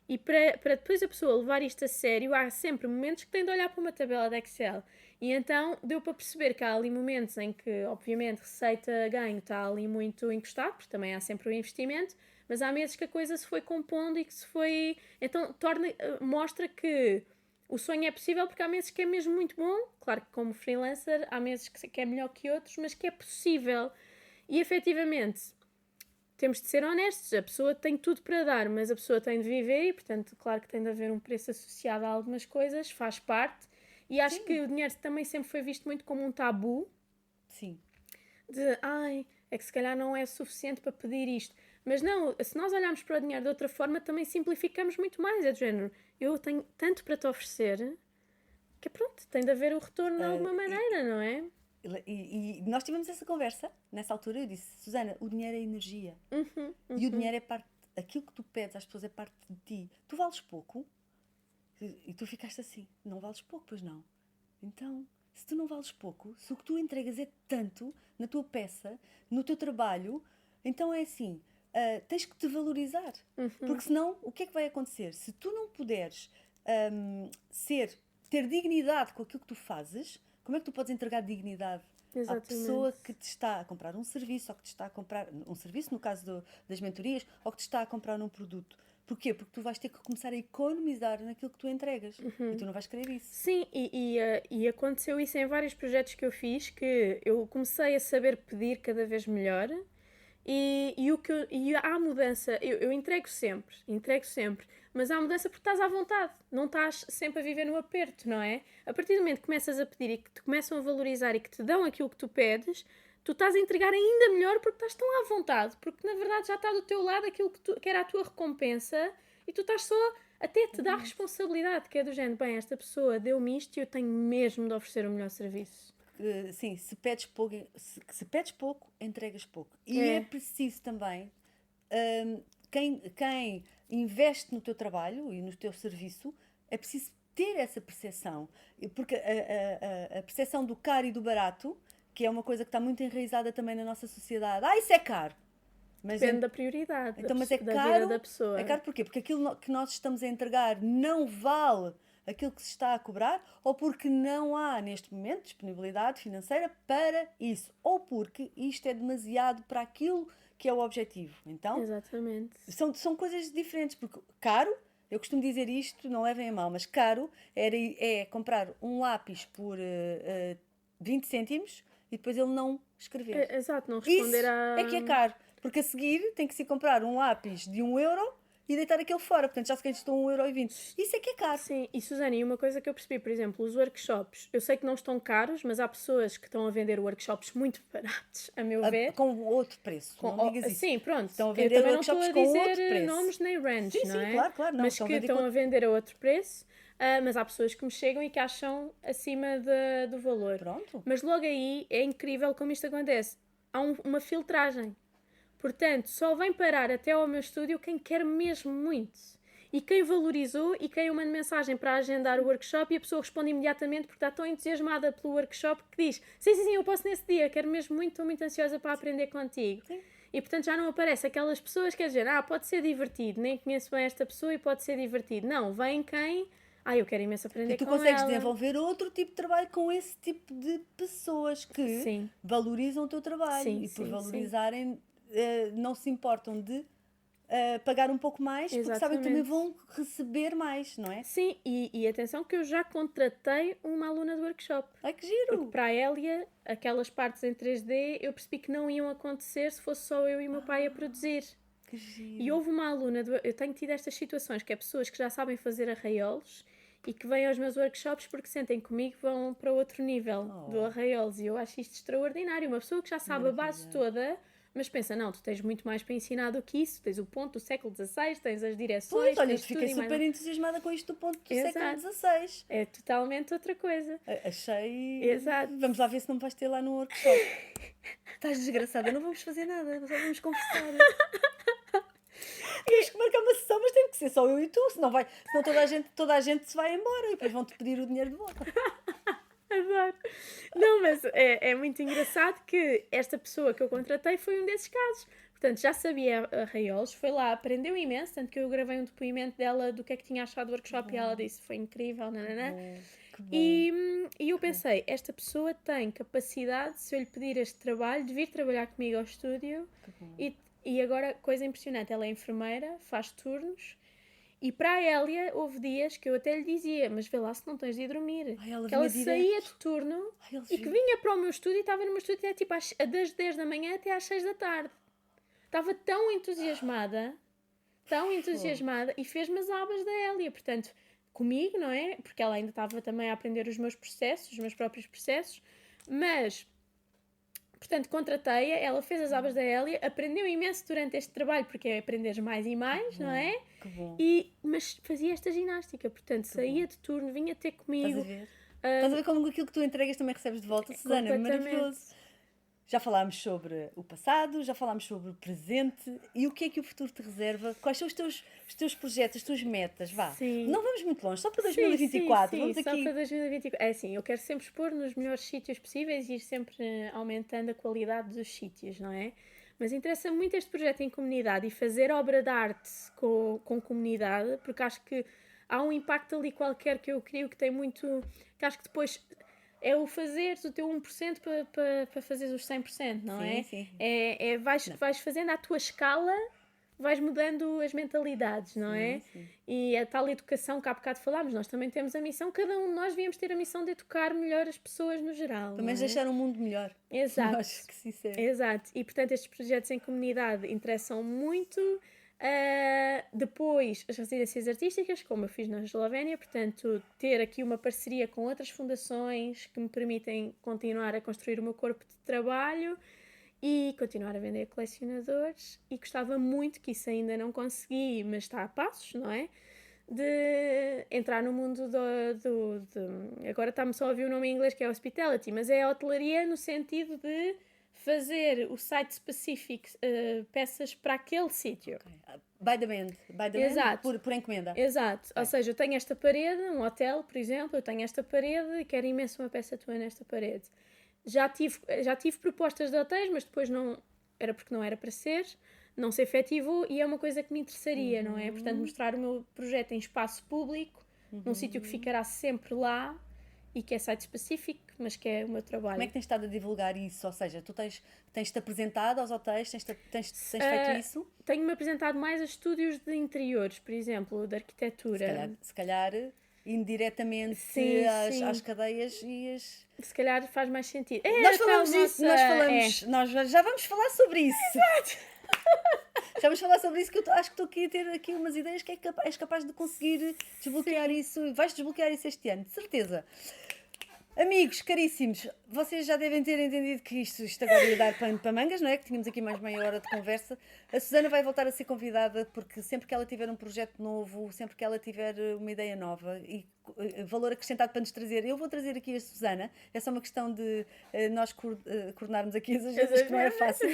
E para depois a pessoa levar isto a sério, há sempre momentos que tem de olhar para uma tabela de Excel. E então deu para perceber que há ali momentos em que, obviamente, receita-ganho está ali muito encostado, porque também há sempre o investimento, mas há meses que a coisa se foi compondo e que se foi. Então mostra que o sonho é possível, porque há meses que é mesmo muito bom. Claro que, como freelancer, há meses que é melhor que outros, mas que é possível. E efetivamente temos de ser honestos, a pessoa tem tudo para dar, mas a pessoa tem de viver e, portanto, claro que tem de haver um preço associado a algumas coisas, faz parte. E acho Sim. que o dinheiro também sempre foi visto muito como um tabu, Sim. de, é que se calhar não é suficiente para pedir isto. Mas não, se nós olharmos para o dinheiro de outra forma, também simplificamos muito mais. É do género, eu tenho tanto para te oferecer, que pronto, tem de haver o retorno de alguma maneira, não é? E nós tivemos essa conversa, nessa altura eu disse, Susana, o dinheiro é energia. E o dinheiro é parte, aquilo que tu pedes às pessoas é parte de ti. Tu vales pouco? E tu ficaste assim, não vales pouco, pois não. Então, se tu não vales pouco, se o que tu entregas é tanto na tua peça, no teu trabalho, então é assim, tens que te valorizar. Porque senão, o que é que vai acontecer? Se tu não puderes ter dignidade com aquilo que tu fazes, como é que tu podes entregar dignidade à pessoa Exatamente. que te está a comprar um serviço, ou que te está a comprar um serviço, no caso das mentorias, ou que te está a comprar um produto? Porquê? Porque tu vais ter que começar a economizar naquilo que tu entregas. E tu não vais querer isso. Sim, e aconteceu isso em vários projetos que eu fiz, que eu comecei a saber pedir cada vez melhor e há mudança, eu entrego sempre, mas há mudança porque estás à vontade, não estás sempre a viver no aperto, não é? A partir do momento que começas a pedir e que te começam a valorizar e que te dão aquilo que tu pedes, tu estás a entregar ainda melhor porque estás tão à vontade, porque na verdade já está do teu lado aquilo que era a tua recompensa e tu estás só até te dá responsabilidade, que é do género, bem, esta pessoa deu-me isto e eu tenho mesmo de oferecer o melhor serviço. Sim, se pedes pouco, entregas pouco. E é É, preciso também, quem investe no teu trabalho e no teu serviço, é preciso ter essa percepção. Porque a percepção do caro e do barato, que é uma coisa que está muito enraizada também na nossa sociedade. Isso é caro! Mas depende da prioridade então, mas é da vida da caro. pessoa. É caro porquê? Porque aquilo que nós estamos a entregar não vale aquilo que se está a cobrar, ou porque não há neste momento disponibilidade financeira para isso, ou porque isto é demasiado para aquilo que é o objetivo. Então, Exatamente. são coisas diferentes, porque caro, eu costumo dizer isto, não levem a mal, mas caro é comprar um lápis por 20 cêntimos e depois ele não escrever. Exato, não responder Isso a. é que é caro, porque a seguir tem que se comprar um lápis de 1 euro e deitar aquele fora, portanto já se gastou 1,20 euro. Isso é que é caro. Sim, e Susana, e uma coisa que eu percebi, por exemplo, os workshops, eu sei que não estão caros, mas há pessoas que estão a vender workshops muito baratos, a meu ver. Com outro preço, não digas isso. Sim, pronto. Estão a Eu vender também não estou workshops a com outro dizer preço. nomes nem range, Sim, não sim, é? claro, não. Mas que estão a vender a outro preço. Mas há pessoas que me chegam e que acham acima do valor. Pronto. Mas logo aí é incrível como isto acontece. Há uma filtragem. Portanto, só vem parar até ao meu estúdio quem quer mesmo muito. E quem valorizou e quem eu mando mensagem para agendar o workshop e a pessoa responde imediatamente porque está tão entusiasmada pelo workshop que diz: sim, eu posso nesse dia, quero mesmo muito, estou muito ansiosa para aprender contigo. Sim. E portanto já não aparece aquelas pessoas que quer dizer, pode ser divertido, nem conheço bem esta pessoa e pode ser divertido. Não, vem quem, eu quero imenso aprender E tu com consegues ela. desenvolver outro tipo de trabalho com esse tipo de pessoas que Sim. valorizam o teu trabalho Sim, e por sim, valorizarem não se importam de pagar um pouco mais porque sabem que também Exatamente. vão receber mais, não é? Sim, e atenção que eu já contratei uma aluna do workshop. Ai que Porque giro! para a Hélia, aquelas partes em 3D, eu percebi que não iam acontecer se fosse só eu e o meu pai a produzir. Que E giro! houve uma aluna, eu tenho tido estas situações, que é pessoas que já sabem fazer arraiolos e que vêm aos meus workshops porque sentem comigo, vão para outro nível do Arraiolos, e eu acho isto extraordinário. Uma pessoa que já sabe a base toda, mas pensa, não, tu tens muito mais para ensinar do que isso, tens o ponto do século XVI, tens as direções, Pois, olha, tens fiquei tudo e super mais... entusiasmada com isto do ponto do Exato. século XVI. É totalmente outra coisa. Achei... Exato. Vamos lá ver se não vais ter lá no workshop. Estás desgraçada, não vamos fazer nada, só vamos conversar. Temos que marcar uma sessão, mas tem que ser só eu e tu, senão toda a gente se vai embora e depois vão-te pedir o dinheiro de volta. Adoro. Não, mas é muito engraçado que esta pessoa que eu contratei foi um desses casos. Portanto, já sabia Arraiolos, foi lá, aprendeu imenso, tanto que eu gravei um depoimento dela do que é que tinha achado do workshop e ela disse, foi incrível, nananã. Que bom. E eu pensei, esta pessoa tem capacidade, se eu lhe pedir este trabalho, de vir trabalhar comigo ao estúdio. E agora, coisa impressionante, ela é enfermeira, faz turnos. E para a Hélia, houve dias que eu até lhe dizia, mas vê lá se não tens de ir dormir. Que ela saía de turno e que vinha para o meu estúdio e estava no meu estúdio até tipo das 10 da manhã até às 6 da tarde. Estava tão entusiasmada e fez-me as abas da Hélia. Portanto, comigo, não é? Porque ela ainda estava também a aprender os meus processos, os meus próprios processos. Mas... Portanto, contratei-a, ela fez as abas da Hélia, aprendeu imenso durante este trabalho, porque é aprender mais e mais, não é? Que bom. Mas fazia esta ginástica, portanto, saía de turno, vinha ter comigo. Estás a ver? Estás a ver como aquilo que tu entregas também recebes de volta, Susana? É maravilhoso. Já falámos sobre o passado, já falámos sobre o presente e o que é que o futuro te reserva? Quais são os teus projetos, as tuas metas? Vá. Sim. Não vamos muito longe, só para 2024. Sim, vamos só aqui. para 2024. É assim, eu quero sempre expor nos melhores sítios possíveis e ir sempre aumentando a qualidade dos sítios, não é? Mas interessa muito este projeto em comunidade e fazer obra de arte com comunidade, porque acho que há um impacto ali qualquer que eu crio que tem muito... que acho que depois... é o fazeres o teu 1% para fazeres os 100%, não é? Sim. Vais fazendo à tua escala, vais mudando as mentalidades, não é? Sim. E a tal educação que há bocado falámos, nós também temos a missão, cada um de nós devíamos ter a missão de educar melhor as pessoas no geral. Pelo menos deixar um mundo melhor. Exato. Eu acho que sim, sério. Exato. E portanto estes projetos em comunidade interessam muito. Depois as residências artísticas, como eu fiz na Eslovénia, portanto ter aqui uma parceria com outras fundações que me permitem continuar a construir o meu corpo de trabalho e continuar a vender a colecionadores, e gostava muito, que isso ainda não consegui, mas está a passos, não é? De entrar no mundo agora está-me só a ouvir o nome em inglês, que é hospitality, mas é a hotelaria no sentido de fazer o site específico, peças para aquele sítio. Okay. By demand, Exato. Por encomenda. Exato. Okay. Ou seja, eu tenho esta parede, um hotel, por exemplo, eu tenho esta parede e quero imenso uma peça tua nesta parede. Já tive propostas de hotéis, mas depois não era porque não era para ser, não se efetivou e é uma coisa que me interessaria, não é? Portanto, mostrar o meu projeto em espaço público, num sítio que ficará sempre lá e que é site específico, mas que é o meu trabalho. Como é que tens estado a divulgar isso? Ou seja, tu tens-te apresentado aos hotéis, tens feito isso? Tenho-me apresentado mais a estúdios de interiores, por exemplo, de arquitetura. Se calhar indiretamente às cadeias e as... Se calhar faz mais sentido. Nós falamos isso, nós já vamos falar sobre isso. Exato. Já vamos falar sobre isso, que eu acho que estou aqui a ter aqui umas ideias que és capaz de conseguir desbloquear isso. Vais desbloquear isso este ano, de certeza. Amigos, caríssimos, vocês já devem ter entendido que isto agora ia dar pano para mangas, não é? Que tínhamos aqui mais meia hora de conversa. A Susana vai voltar a ser convidada, porque sempre que ela tiver um projeto novo, sempre que ela tiver uma ideia nova e valor acrescentado para nos trazer, eu vou trazer aqui a Susana. É só uma questão de nós coordenarmos aqui as agendas, que não é fácil.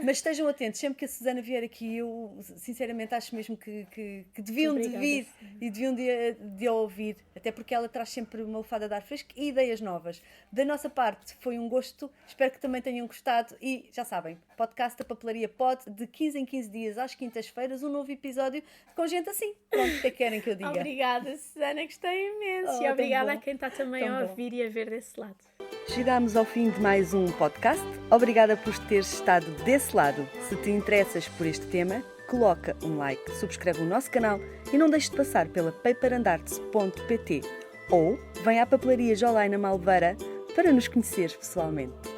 Mas estejam atentos, sempre que a Susana vier aqui, eu sinceramente acho mesmo que deviam de vir e deviam de a ouvir, até porque ela traz sempre uma lufada de ar fresco e ideias novas. Da nossa parte, foi um gosto, espero que também tenham gostado e já sabem, podcast da Papelaria Pod, de 15 em 15 dias às quintas-feiras, um novo episódio com gente assim. Pronto, o que é que querem que eu diga? Obrigada, Susana, gostei imenso. E obrigada a quem está também a ouvir e a ver desse lado. Chegámos ao fim de mais um podcast. Obrigada por teres estado desse lado. Se te interessas por este tema, coloca um like, subscreve o nosso canal e não deixes de passar pela paperandartes.pt ou vem à Papelaria Jolaina Malveira para nos conheceres pessoalmente.